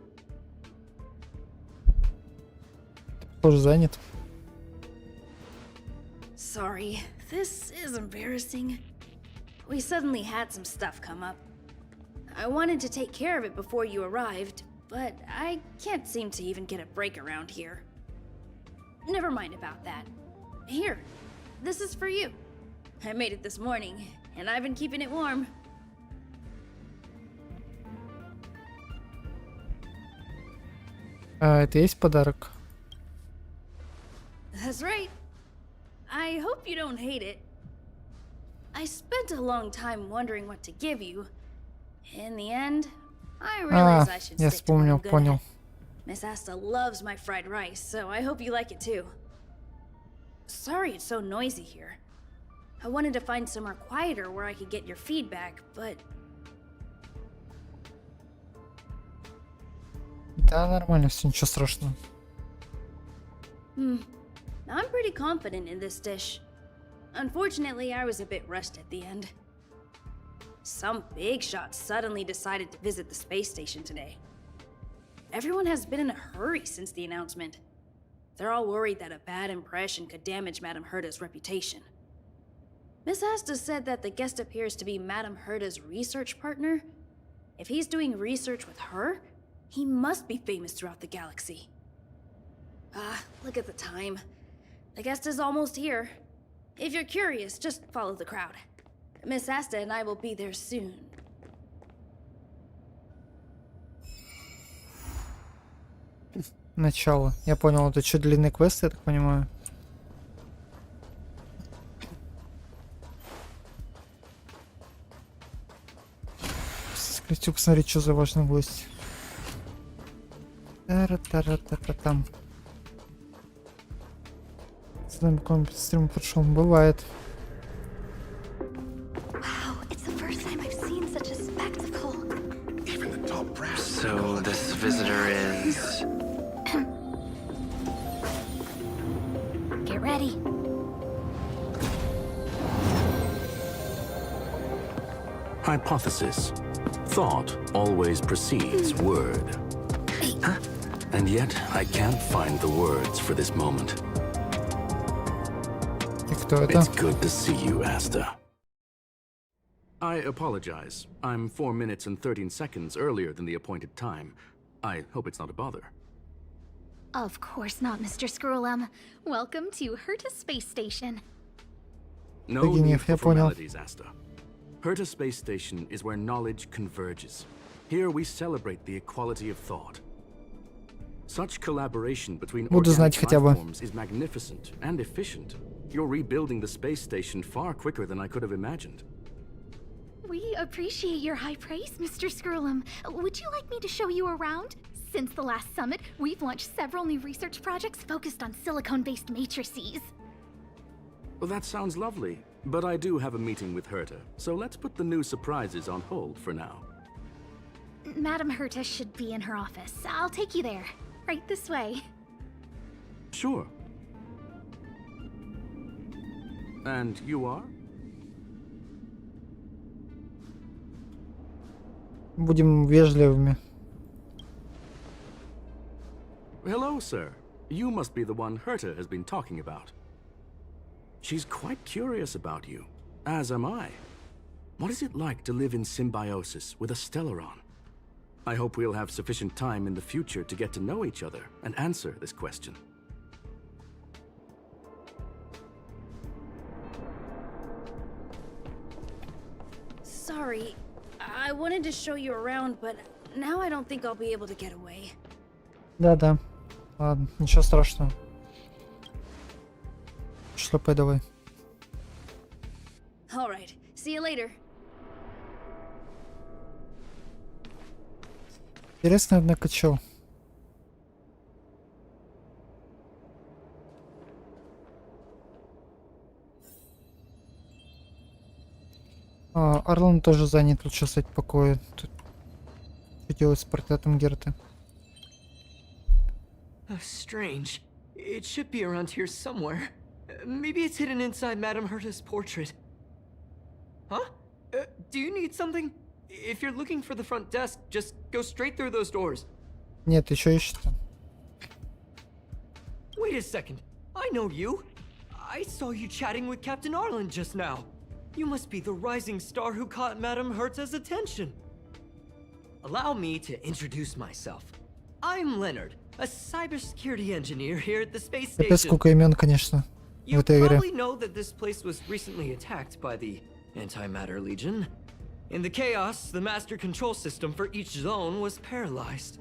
Тоже занят. Sorry, this is embarrassing. We suddenly had some stuff come up. I wanted to take care of it before you arrived, but I can't seem to even get a break around here. Never mind about that. Here, this is for you. I made it this morning, and I've been keeping it warm. А, это есть подарок? That's right. I hope you don't hate it. I spent a long time wondering what to give you. In the end, I realized I should я stick to what I'm вспомнил, good понял. at. Miss Asta loves my fried rice, so I hope you like it too. Sorry it's so noisy here. I wanted to find somewhere quieter where I could get your feedback, but Да, нормально, все, ничего страшного. I'm pretty confident in this dish. Unfortunately, I was a bit rushed at the end. Some big shot suddenly decided to visit the space station today. Everyone has been in a hurry since the announcement. They're all worried that a bad impression could damage Madame Herta's reputation. Miss Asta said that the guest appears to be Madame Herta's research partner. If he's doing research with her, he must be famous throughout the galaxy. Ah, look at the time. The guest is almost here. If you're curious, just follow the crowd. Miss Asta and I will be there soon. Начало. Я понял, это что, длинный квест, я так понимаю? Хочу посмотреть, что за важный гость. Тара-тара-та-та-там. С нами какой-нибудь стрим прошел. Бывает. Wow, it's the first time I've seen such a spectacle. Even the top brass. So this visitor is... Get ready. Hypothesis. Thought always precedes word. Huh? And yet, I can't find the words for this moment. И кто это? It's good to see you, Asta. I apologize. I'm 4 minutes and 13 seconds earlier than the appointed time. I hope it's not a bother. Of course not, Mr. Screwlum. Welcome to Herta Space Station. No Евгений, need for я понял. formalities, Asta. Herta Space Station is where knowledge converges. Here we celebrate the equality of thought. Such collaboration between Буду знать organic хотя life бы. forms is magnificent and efficient. You're rebuilding the space station far quicker than I could have imagined. We appreciate your high praise, Mr. Screwlum. Would you like me to show you around? Since the last summit, we've launched several new research projects focused on silicone-based matrices. Well, that sounds lovely, but I do have a meeting with Herta, so let's put the new surprises on hold for now. Madame Herta should be in her office. I'll take you there. Right this way. Sure. And you are? Будем вежливыми. Hello, sir. You must be the one Herta has been talking about. She's quite curious about you, as am I. What is it like to live in symbiosis with a Stellaron? I hope we'll have sufficient time in the future to get to know each other and answer this question. sorry. I wanted to show you around, but now I don't think I'll be able to get away. Да-да. Ладно, ничего страшного. Шлепай давай. All right. See you later. Интересно, однако, чё. Арлан тоже занят, лучше стать в покое. Тут что делать с портретом Герты? Strange. It should be around here somewhere. Maybe it's hidden inside Madame Herta's portrait. Huh? Do you need something? If you're looking for the front desk, just go straight through those doors. Нет, еще ищет. Wait a second. I know you. I saw you chatting with Captain Arlen just now. You must be the rising star who caught Madame Herta's attention. Allow me to introduce myself. I'm Leonard, a cybersecurity engineer here at the space Опять station. сколько имен, конечно, в You этой игре. probably know that this place was recently attacked by the Antimatter Legion. In the chaos, the master control system for each zone was paralyzed.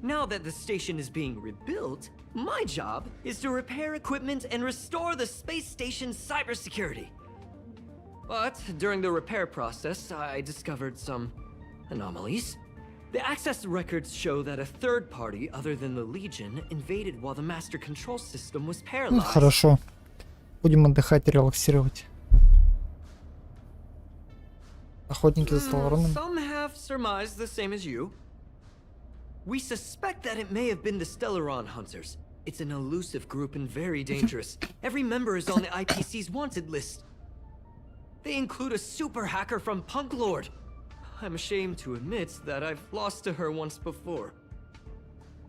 Now that the station is being rebuilt, my job is to repair equipment and restore the space station's cybersecurity. But during the repair process, I discovered some anomalies. The access records show that a third party other than the Legion invaded while the master control system was Ну, paralyzed. хорошо. Будем отдыхать и релаксировать. Охотники за Сталлоном. Some have surmised the same as you. We suspect that it may have been the Stellaron Hunters. It's an elusive group and very dangerous. Every member is on the IPC's wanted list. They include a super hacker from Punk Lord. I'm ashamed to admit that I've lost to her once before.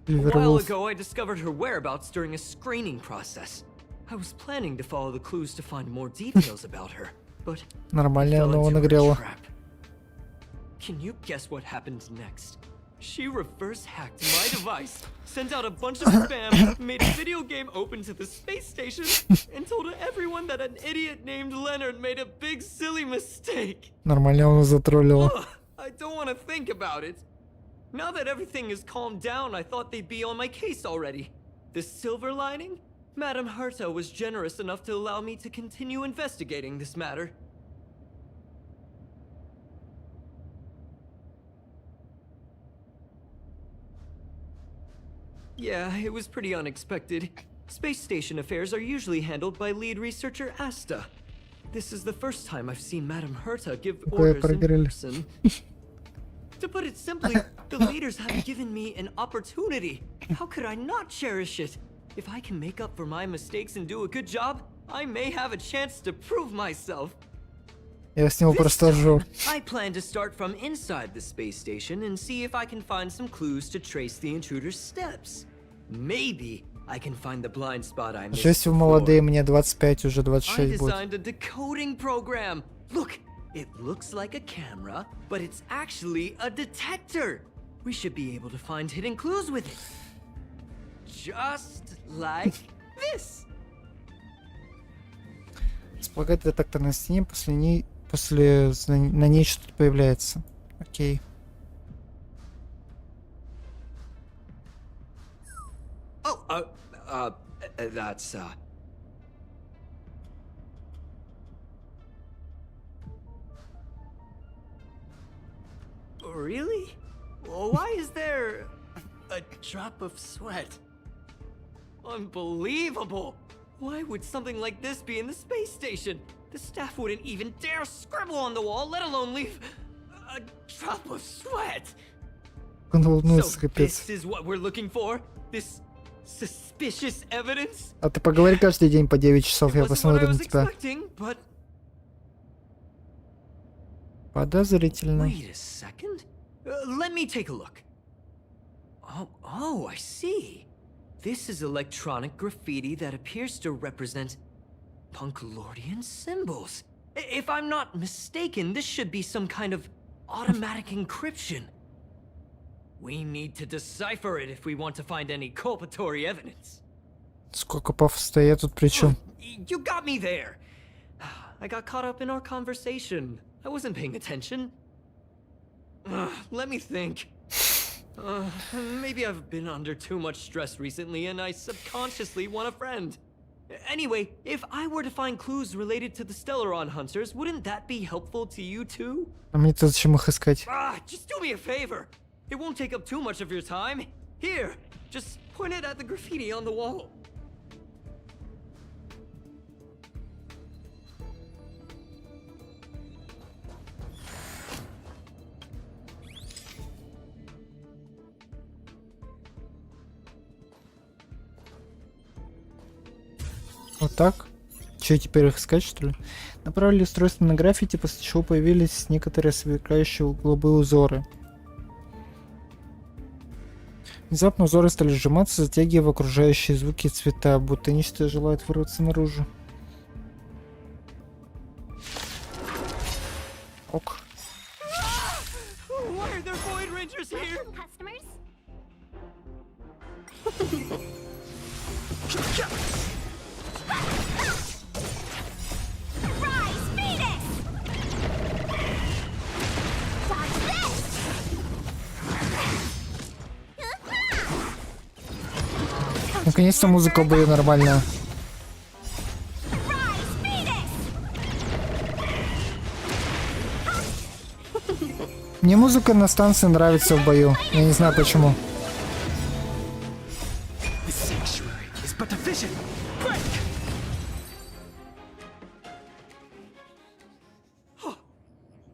A while ago, I discovered her whereabouts during a screening process. I was planning to follow the clues to find more details about her, but Нормально fell она его into her нагрела. trap. Can you guess what happened next? She reverse hacked my device, sent out a bunch of spam, made a video game open to the space station, and told everyone that an idiot named Leonard made a big silly mistake. Нормально он затроллила. Ugh, I don't want to think about it. Now that everything is calmed down, I thought they'd be on my case already. The silver lining? Madame Herta was generous enough to allow me to continue investigating this matter. Yeah, it was pretty unexpected. Space station affairs are usually handled by lead researcher Asta. This is the first time I've seen Madame Herta give orders in person. To put it simply, the leaders have given me an opportunity. How could I not cherish it? If I can make up for my mistakes and do a good job, I may have a chance to prove myself. Я с него просто ржу. I plan to start from inside the space station and see if I can find some clues to trace the intruder's steps. Maybe I can find the blind spot I missed. Если вы молодые, мне 25, уже I 26 будет. designed a decoding program. Look, it looks like a camera, but it's actually a detector. We should be able to find hidden clues with it. Just like this. Располагает детектор на стене, на ней что-то появляется. Окей. Oh, that's, Really? Why is there a drop of sweat? Unbelievable! Why would something like this be in the space station? The staff wouldn't even dare scribble on the wall, let alone leave a drop of sweat. Он волнуется, So капец. this is what we're looking for? This suspicious evidence? А ты поговори каждый день по 9 часов, It я wasn't what I посмотрю на was тебя. expecting, but Подозрительно. wait a second. Let me take a look. Oh, I see. This is electronic graffiti that appears to represent Punklordian symbols. If I'm not mistaken, this should be some kind of automatic encryption. We need to decipher it if we want to find any culpatory evidence. Сколько пафоса, я тут при чем? You got me there. I got caught up in our conversation. I wasn't paying attention. Let me think. Maybe I've been under too much stress recently and I subconsciously want a friend. Anyway, if I were to find clues related to the Stellaron hunters, wouldn't that be helpful to you too? А мне-то зачем их искать? Just do me a favor. It won't take up too much of your time. Here, just point it at the graffiti on the wall. Вот так? Че, теперь их искать, что ли? Направили устройство на граффити, после чего появились некоторые сверкающие голубые узоры. Внезапно узоры стали сжиматься, затягивая окружающие звуки и цвета, будто нечто желает вырваться наружу. Ок. Why are there Void Rangers here? Customers? Rise, Phoenix! Dodge this! Наконец-то музыка в бою нормальная. Rise, Phoenix! Мне музыка на станции нравится в бою. Я не знаю почему.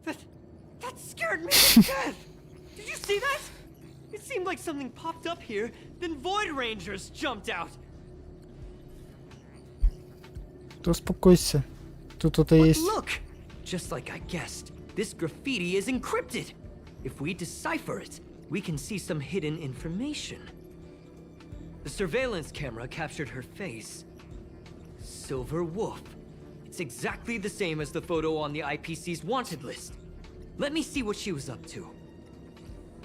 That scared me to death! Did you see that? It seemed like something popped up here, then Void Rangers jumped out. Ты успокойся. Тут кто-то But есть. look! Just like I guessed, this graffiti is encrypted. If we decipher it, we can see some hidden information. The surveillance camera captured her face. Silver Wolf. It's exactly the same as the photo on the IPC's wanted list. Let me see what she was up to.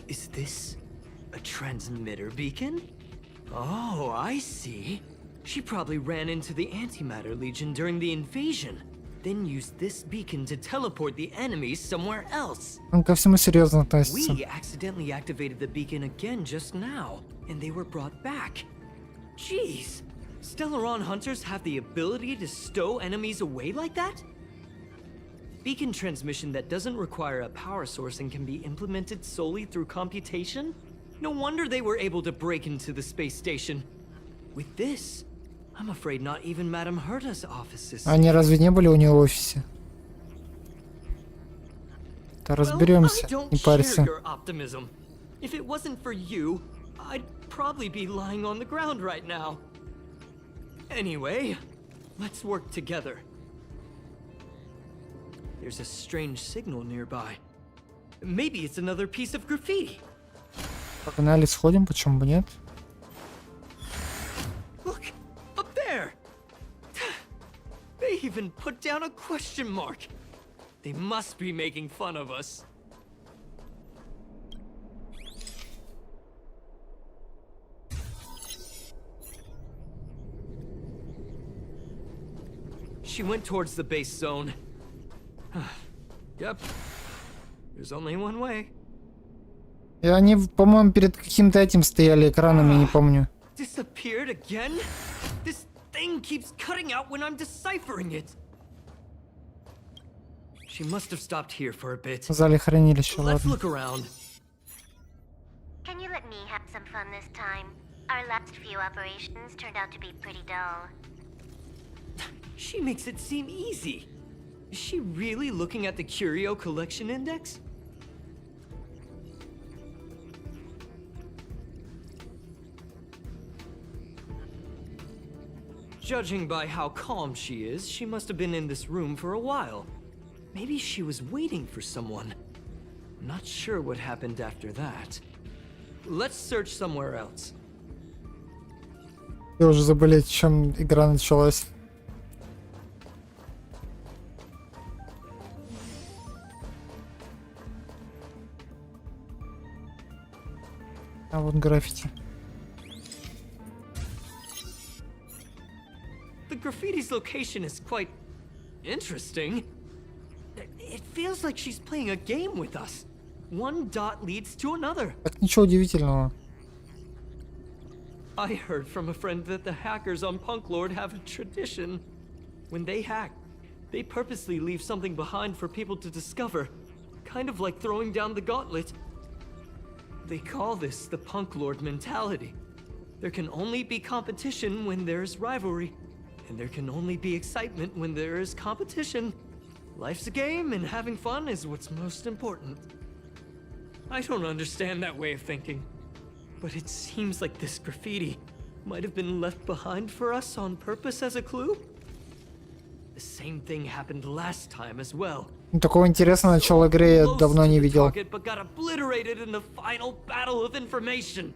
Is this a transmitter beacon? Oh, I see. She probably ran into the Antimatter Legion during the invasion, then used this beacon to teleport the enemies somewhere else. Он ко всему серьезно относится. We accidentally activated the beacon again just now, and they were brought back. Jeez, Stellaron hunters have the ability to stow enemies away like that? Beacon transmission that doesn't require a power source and can be implemented solely through computation? No wonder they were able to break into the space station. With this, I'm afraid not even Madame Herta's offices. Они разве не были у нее в офисе? Да разберемся, не парься. Your optimism. If it wasn't for you, I'd probably be lying on the ground right now. Anyway, let's work together. There's a strange signal nearby. Maybe it's another piece of graffiti. Погнали, сходим, почему бы нет? Look, up there. They even put down a question mark. They must be making fun of us. She went towards the base zone. Yep. There's only one way. И они, по-моему, перед каким-то этим стояли экраном, я не помню. Disappeared again? This thing keeps cutting out when I'm deciphering it. She must have stopped here for a bit. В зале хранилища, Let's ладно. look around. Can you let me have some fun this time? Our last few operations turned out to be pretty dull. She makes it seem easy. Is she really looking at the Curio Collection Index? Judging by how calm she is, she must have been in this room for a while. Maybe she was waiting for someone. I'm not sure what happened after that. Let's search somewhere else. Я уже заболеть, чем игра началась. А вот граффити. The graffiti's location is quite interesting. It feels like she's playing a game with us. One dot leads to another. Так ничего удивительного. I heard from a friend that the hackers on Punk Lord have a tradition. When they hack, they purposely leave something behind for people to discover. Kind of like throwing down the gauntlet. They call this the Punk Lord mentality. There can only be competition when there is rivalry. And there can only be excitement when there is competition. Life's a game, and having fun is what's most important. I don't understand that way of thinking. But it seems like this graffiti might have been left behind for us on purpose as a clue. The same thing happened last time as well. Такого интересного начала игры я давно не видел. But got obliterated in the final battle of information.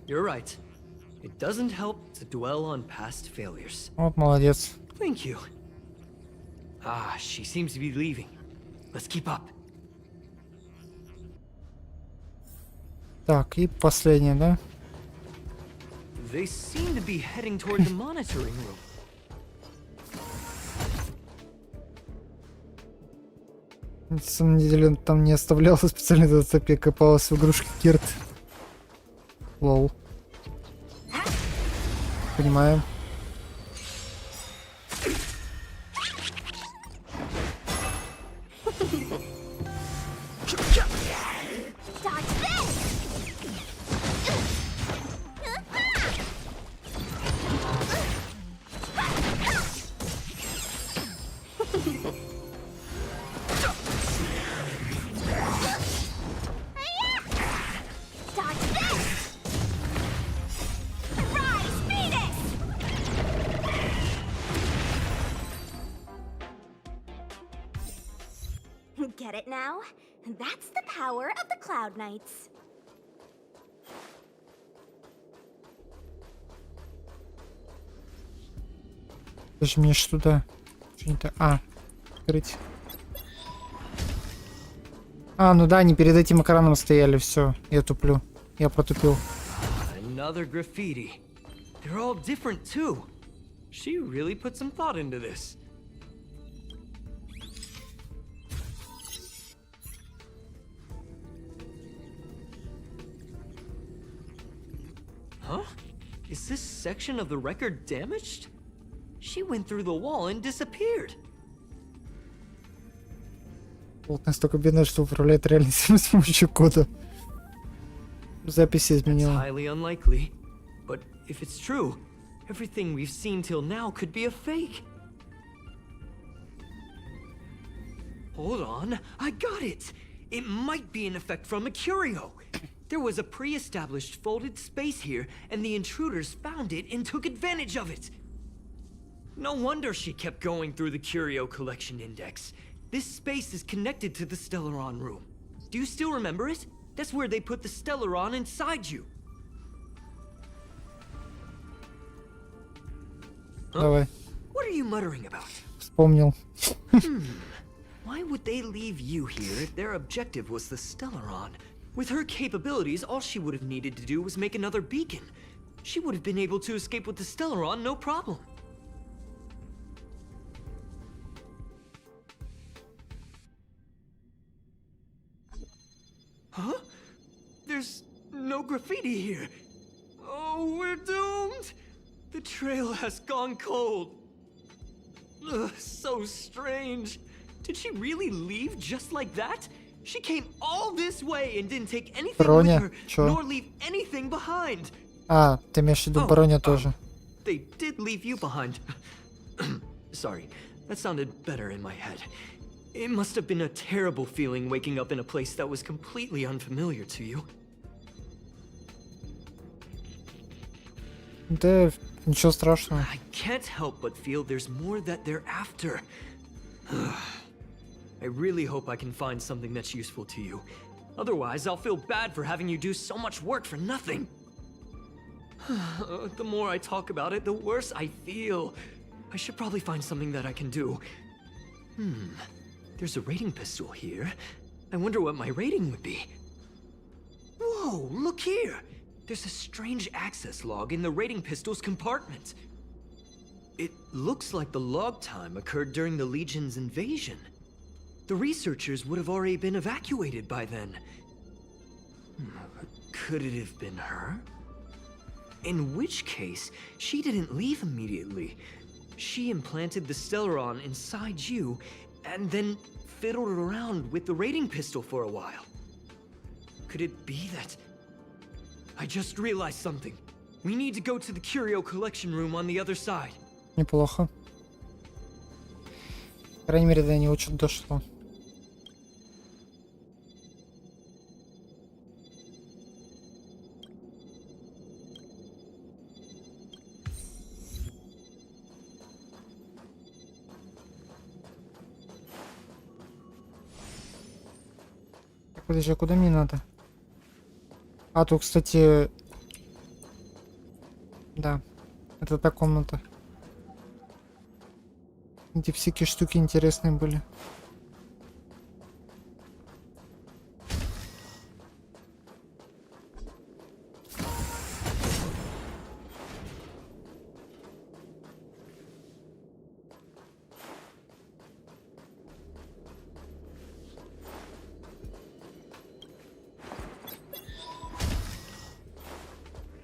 You're right. It doesn't help to dwell on past failures. Вот молодец. Thank you. Ah, she seems to be leaving. Let's keep up. Так, и последнее, да? They seem to be heading toward the monitoring room. На самом деле он там не оставлял специально этот цепи, копалась в игрушке Кирт. Лол. Понимаю. Get it now? That's the power of the Cloud Knights. Даже мне что-то... Что-то... А, открыть. А, ну да, они перед этим экраном стояли, все. Я туплю. Я протупил. Another graffiti. They're all different too. She really put some thought into this. Huh? Is this section of the record damaged? She went through the wall and disappeared. Вот настолько бедная, что управляет реальностью с помощью кода. Записи изменила. Highly unlikely, but if it's true, everything we've seen till now could be a fake. Hold on, I got it. It might be an effect from a curio. There was a pre-established folded space here, and the intruders found it and took advantage of it. No wonder she kept going through the curio collection index. This space is connected to the Stellaron room. Do you still remember it? That's where they put the Stellaron inside you. Huh? Давай. What are you muttering about? Вспомнил. Why would they leave you here if their objective was the Stellaron? With her capabilities, all she would have needed to do was make another beacon. She would have been able to escape with the Stellaron, no problem. Huh? There's no graffiti here. Oh, we're doomed! The trail has gone cold. Ugh, so strange. Did she really leave just like that? She came all this way and didn't take anything Броня, with her, чё? nor leave anything behind. А, ты имеешь в виду броня тоже. They did leave you behind. Sorry, that sounded better in my head. It must have been a terrible feeling waking up in a place that was completely unfamiliar to you. Да, ничего страшного. I can't help but feel there's more that they're after. I really hope I can find something that's useful to you. Otherwise, I'll feel bad for having you do so much work for nothing. The more I talk about it, the worse I feel. I should probably find something that I can do. There's a rating pistol here. I wonder what my rating would be. Whoa, look here! There's a strange access log in the rating pistol's compartment. It looks like the log time occurred during the Legion's invasion. The researchers would have already been evacuated by then. Could it have been her? In which case, she didn't leave immediately. She implanted the Stellaron inside you, and then fiddled around with the raiding pistol for a while. Could it be that... I just realized something. We need to go to the curio collection room on the other side. Неплохо. По крайней мере, до него что-то дошло. Подожди, а куда мне надо? А, тут, кстати... Да, это та комната. Где всякие штуки интересные были.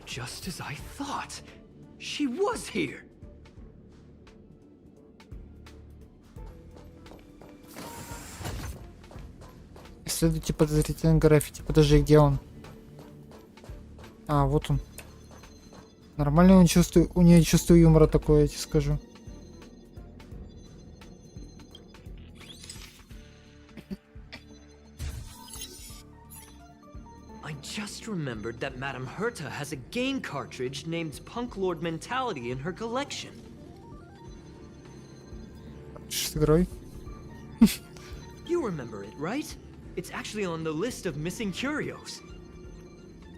Just as I thought. She was here. Исследуйте подозрительный граффити. Подожди, где он? А, вот он. Нормально он чувствует, у нее чувство юмора такое, я тебе скажу. I just remembered that Madame Herta has a game cartridge named Punk Lord Mentality in her collection. Что с игрой? You remember it, right? It's actually on the list of missing curios.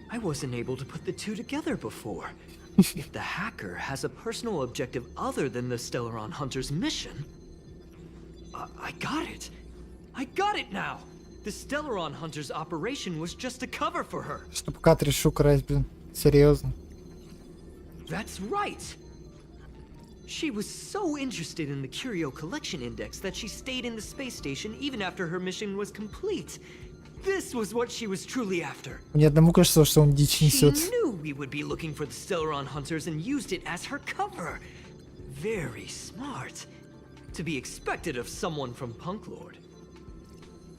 I wasn't able to put the two together before. If the hacker has a personal objective other than the Stellaron Hunter's mission... I got it! I got it now! The Stellaron Hunter's operation was just a cover for her. Чтобы картридж украсть, блин. Серьезно. That's right! She was so interested in the Curio Collection Index that she stayed in the space station even after her mission was complete. This was what she was truly after. Мне одному кажется, что он дичь несет. She knew we would be looking for the Stellaron Hunters and used it as her cover. Very smart. To be expected of someone from Punk Lord.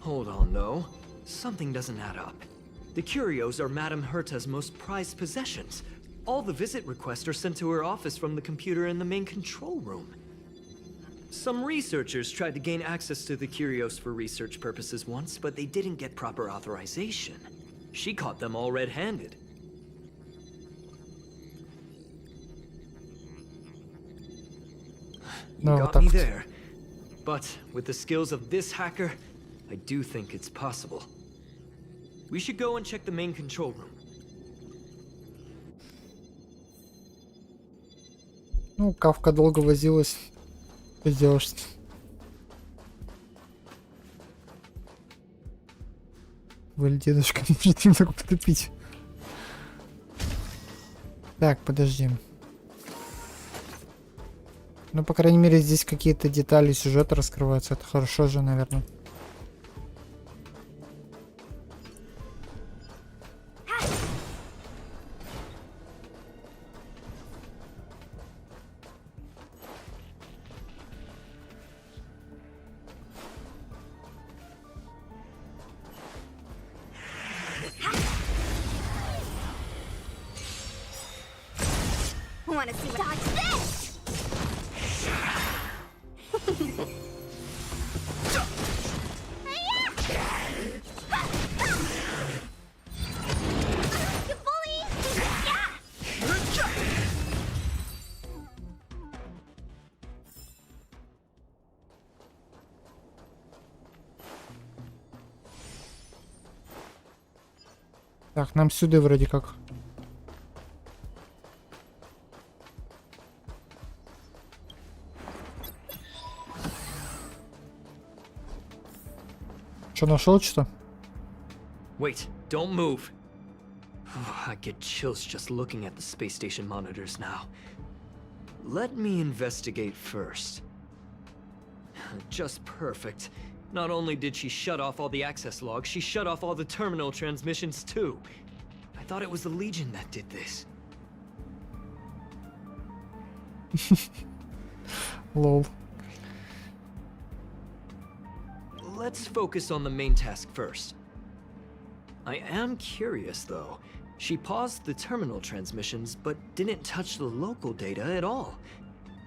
Hold on, though. Something doesn't add up. The curios are Madame Herta's most prized possessions. All the visit requests are sent to her office from the computer in the main control room. Some researchers tried to gain access to the curios for research purposes once, but they didn't get proper authorization. She caught them all red-handed. You got me there. But with the skills of this hacker, I do think it's possible. We should go and check the main control room. Ну, Кавка долго возилась. Что сделаешь? Валь, дедушка, может немного потопить. Так, подожди. Ну, по крайней мере, здесь какие-то детали сюжета раскрываются. Это хорошо же, наверное. Want to see what dodge this? You bully! Так, нам сюда вроде как. Что, нашел что? Wait, don't move. I get chills just looking at the space station monitors now. let me investigate first. Just perfect. Not only did she shut off all the access logs, she shut off all the terminal transmissions too. I thought it was the Legion that did this. Лол. Let's focus on the main task first. I am curious though. She paused the terminal transmissions, but didn't touch the local data at all.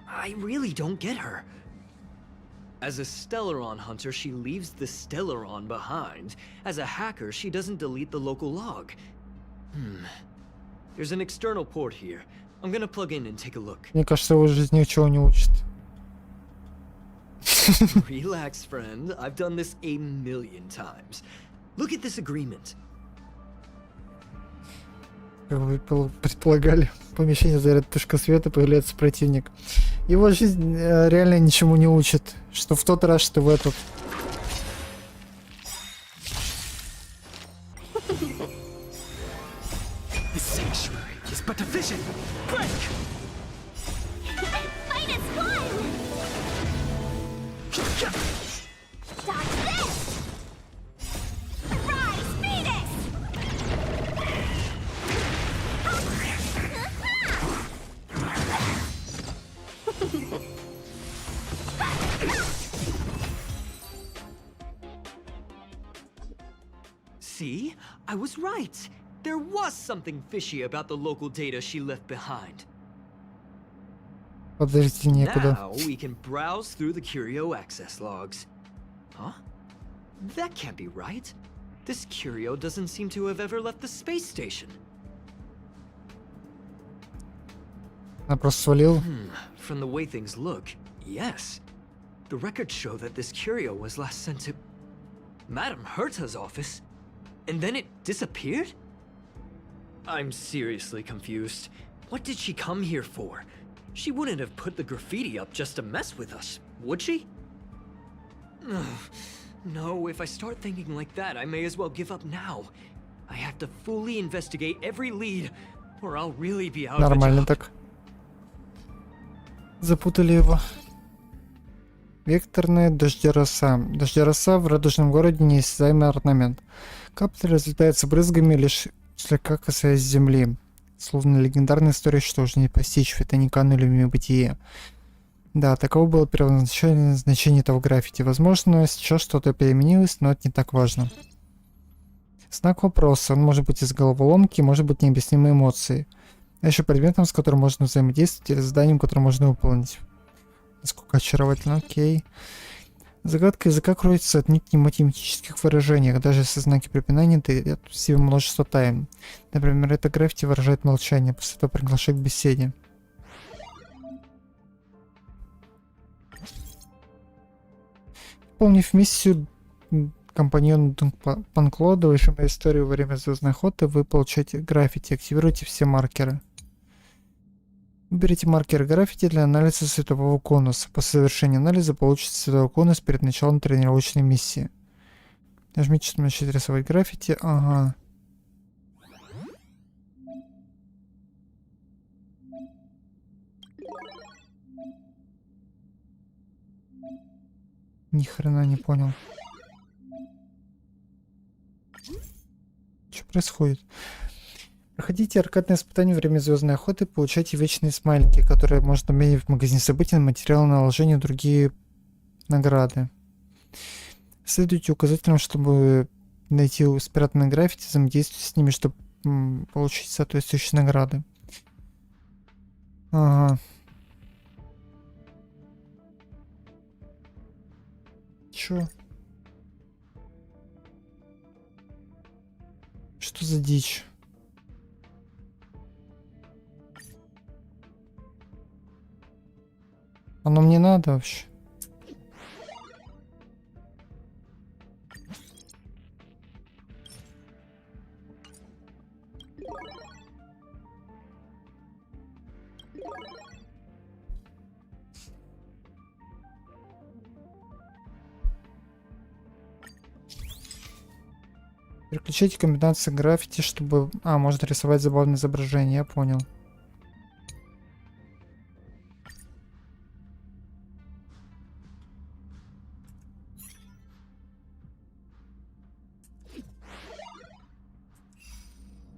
I really don't get her. As a Stellaron hunter, she leaves the Stellaron behind. As a hacker, she doesn't delete the local log. There's an external port here. I'm gonna plug in and take a look. Мне кажется, его жизнь ничего не учит. Relax, friend. I've done this a million times. Look at this agreement. Как вы предполагали, в помещении заряд вспышка света, появляется противник. Его жизнь реально ничему не учит. Что в тот раз, что в этот. See? I was right. There was something fishy about the local data she left behind. Подождите, некуда. Now we can browse through the Curio access logs. Huh? That can't be right. This Curio doesn't seem to have ever left the space station. Она просто свалила. From the way things look, yes. The records show that this Curio was last sent to Madame Herta's office, and then it disappeared? I'm seriously confused. What did she come here for? She wouldn't have put the graffiti up just to mess with us, would she? No, if I start thinking like that, I may as well give up now. I have to fully investigate every lead, or I'll really be out of a Нормально job. так. Запутали его. Векторная дождя-роса. Дождя-роса в радужном городе неосязаемый орнамент. Капли разлетаются брызгами, лишь слегка касаясь земли. Словно легендарная история, что уже не постичь, ведь они канули в небытие. Да, таково было первоначальное значение этого граффити. Возможно, сейчас что-то переменилось, но это не так важно. Знак вопроса. Он может быть из головоломки, может быть необъяснимой эмоцией. А еще предметом, с которым можно взаимодействовать, или заданием, которое можно выполнить. Насколько очаровательно, окей. Загадка языка кроется отнюдь не в математических выражениях, даже если знаки препинания таят в себе множество тайн. Например, это граффити выражает молчание, после этого приглашает к беседе. Выполнив миссию компаньона Панклода, выжимая историю во время звездной охоты, вы получаете граффити, активируйте все маркеры. Выберите маркер граффити для анализа светового конуса. После завершения анализа получите световой конус перед началом тренировочной миссии. Нажмите, чтобы начать рисовать граффити. Ага. Ни хрена не понял. Что происходит? Проходите аркадные испытания во время звездной охоты, получайте вечные смайлики, которые можно обменять в магазине событий на материалы наложения и другие награды. Следуйте указателям, чтобы найти спрятанные граффити, взаимодействуйте с ними, чтобы получить соответствующие награды. Ага. Чё? Что за дичь? Оно мне надо вообще? Переключайте комбинации граффити, чтобы... можно рисовать забавные изображения, я понял.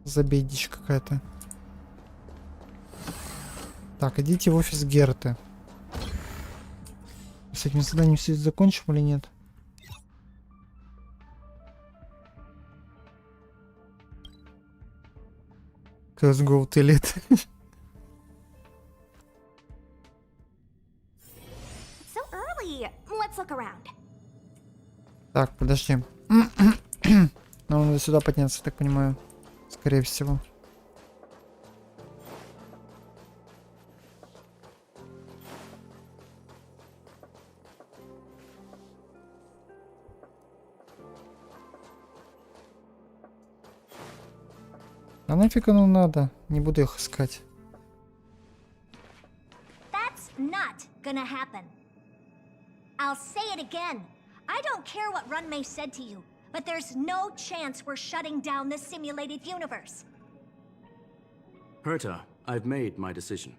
Забей, дичь какая-то. Так, идите в офис Герты. С этим заданием все закончим или нет? CSGO ты лет. So early. Let's look around. Так, подожди. Нам надо сюда подняться, так понимаю. Скорее всего. А нафиг оно надо? Не буду их искать. That's not gonna happen. I'll say it again. I don't care what Runmei said to you, but there's no chance we're shutting down the simulated universe. Herta, I've made my decision.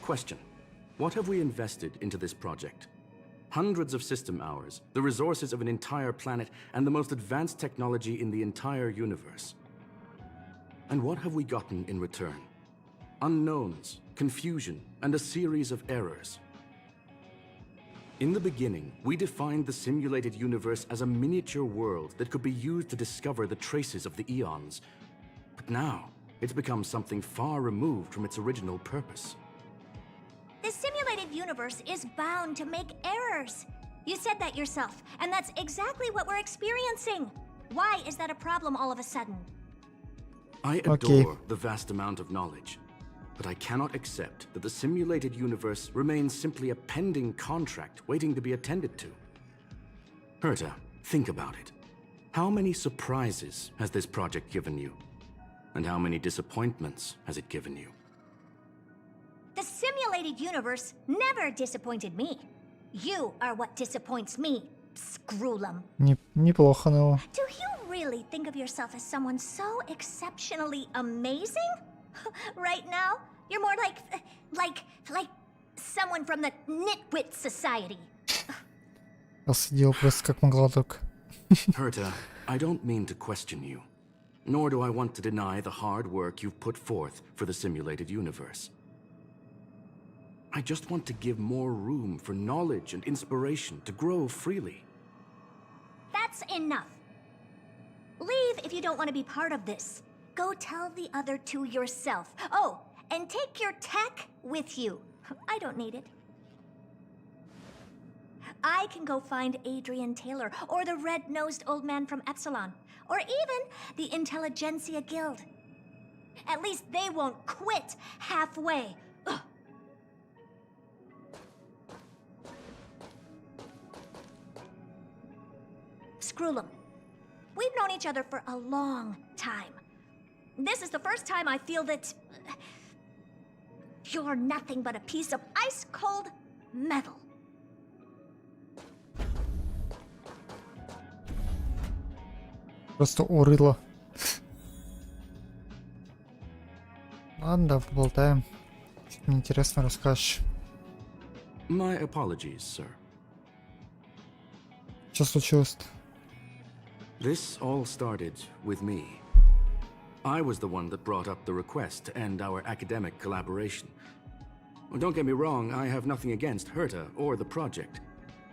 Question. What have we invested into this project? Hundreds of system hours, the resources of an entire planet, and the most advanced technology in the entire universe. And what have we gotten in return? Unknowns, confusion, and a series of errors. In the beginning, we defined the simulated universe as a miniature world that could be used to discover the traces of the eons. But now, it's become something far removed from its original purpose. The simulated universe is bound to make errors. You said that yourself, and that's exactly what we're experiencing. Why is that a problem all of a sudden? I adore the vast amount of knowledge, but I cannot accept that the simulated universe remains simply a pending contract waiting to be attended to. Herta, think about it. How many surprises has this project given you? And how many disappointments has it given you? The simulated universe never disappointed me. You are what disappoints me, Screwlum. Неплохо, но... Do you really think of yourself as someone so exceptionally amazing? Right now, you're more like someone from the Nitwit Society. Я сидел просто как могла только. Herta, I don't mean to question you, nor do I want to deny the hard work you've put forth for the simulated universe. I just want to give more room for knowledge and inspiration to grow freely. That's enough. Leave if you don't want to be part of this. Go tell the other two yourself. Oh, and take your tech with you. I don't need it. I can go find Adrian Taylor, or the red-nosed old man from Epsilon, or even the Intelligentsia Guild. At least they won't quit halfway. Ugh. Screwlum, we've known each other for a long time. This is the first time I feel that you're nothing but a piece of ice-cold metal. Просто урыло. Ладно, да, поболтаем. Что-то мне интересно расскажешь. My apologies, sir. Что случилось-то? This all started with me. I was the one that brought up the request to end our academic collaboration. Don't get me wrong, I have nothing against Herta or the project.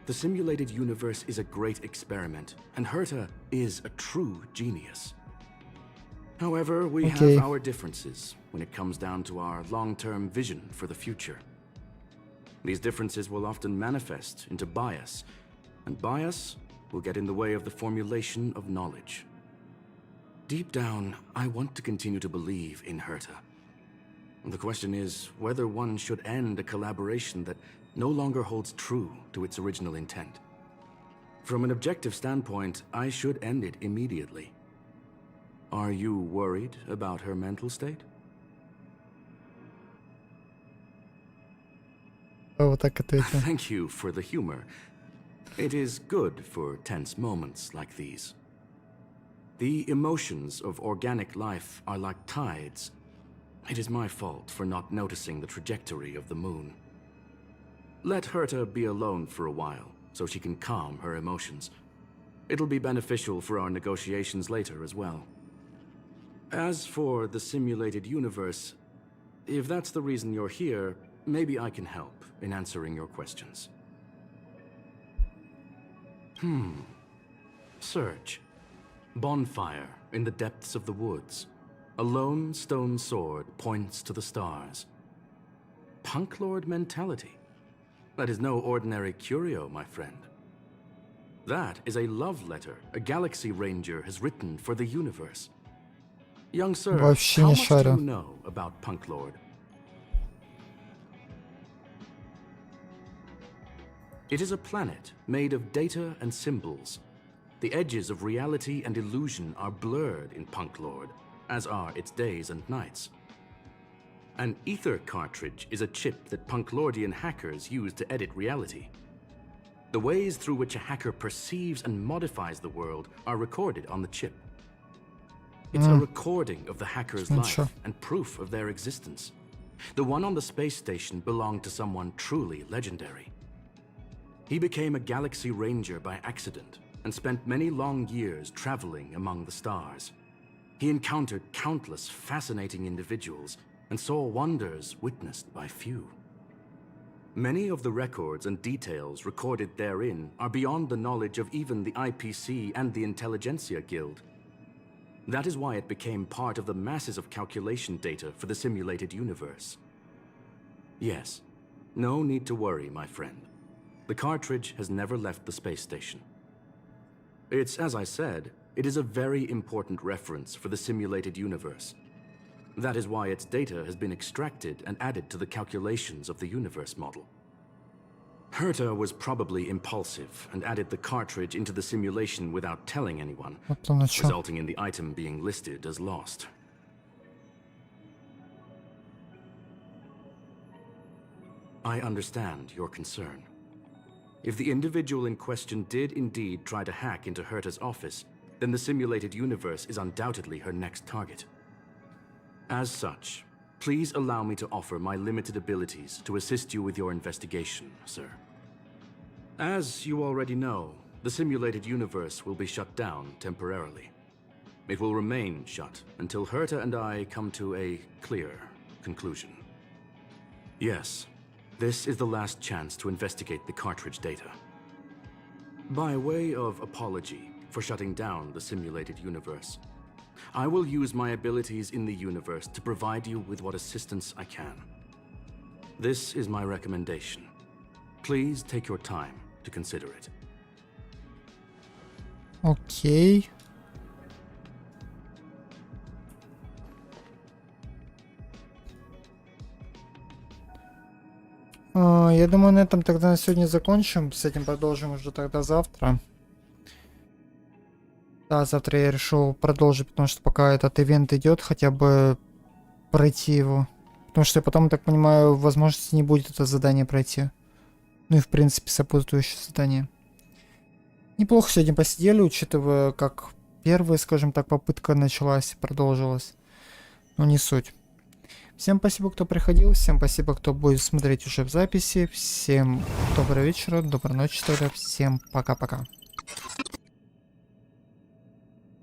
The simulated universe is a great experiment, and Herta is a true genius. However, we have our differences when it comes down to our long-term vision for the future. These differences will often manifest into bias, and bias will get in the way of the formulation of knowledge. Deep down, I want to continue to believe in Herta. The question is whether one should end a collaboration that no longer holds true to its original intent. From an objective standpoint, I should end it immediately. Are you worried about her mental state? Вот так ответил. Thank you for the humor. It is good for tense moments like these. The emotions of organic life are like tides. It is my fault for not noticing the trajectory of the moon. Let Herta be alone for a while, so she can calm her emotions. It'll be beneficial for our negotiations later as well. As for the simulated universe, if that's the reason you're here, maybe I can help in answering your questions. Search. Bonfire in the depths of the woods. A lone stone sword points to the stars. Punk Lord mentality. That is no ordinary curio, my friend. That is a love letter a Galaxy Ranger has written for the universe. Young sir, Вообще how не much do шарю. you know about Punk Lord? It is a planet made of data and symbols. The edges of reality and illusion are blurred in Punk Lord, as are its days and nights. An ether cartridge is a chip that Punklordian hackers use to edit reality. The ways through which a hacker perceives and modifies the world are recorded on the chip. It's a recording of the hacker's life and proof of their existence. The one on the space station belonged to someone truly legendary. He became a Galaxy Ranger by accident and spent many long years traveling among the stars. He encountered countless fascinating individuals and saw wonders witnessed by few. Many of the records and details recorded therein are beyond the knowledge of even the IPC and the Intelligentsia Guild. That is why it became part of the masses of calculation data for the simulated universe. Yes, no need to worry, my friend. The cartridge has never left the space station. It's, as I said, it is a very important reference for the simulated universe. That is why its data has been extracted and added to the calculations of the universe model. Herta was probably impulsive and added the cartridge into the simulation without telling anyone, resulting in the item being listed as lost. I understand your concern. If the individual in question did indeed try to hack into Herta's office, then the simulated universe is undoubtedly her next target. As such, please allow me to offer my limited abilities to assist you with your investigation, sir. As you already know, the simulated universe will be shut down temporarily. It will remain shut until Herta and I come to a clear conclusion. Yes, this is the last chance to investigate the cartridge data. By way of apology for shutting down the simulated universe, I will use my abilities in the universe to provide you with what assistance I can. This is my recommendation. Please take your time to consider it. Окей. Я думаю, на этом тогда на сегодня закончим. С этим продолжим уже тогда завтра. Да, завтра я решил продолжить, потому что пока этот ивент идет, хотя бы пройти его. Потому что потом, так понимаю, возможности не будет это задание пройти. Ну и в принципе сопутствующее задание. Неплохо сегодня посидели, учитывая, как первая, скажем так, попытка началась и продолжилась. Но не суть. Всем спасибо, кто приходил, всем спасибо, кто будет смотреть уже в записи. Всем доброго вечера, доброй ночи тогда, всем пока-пока.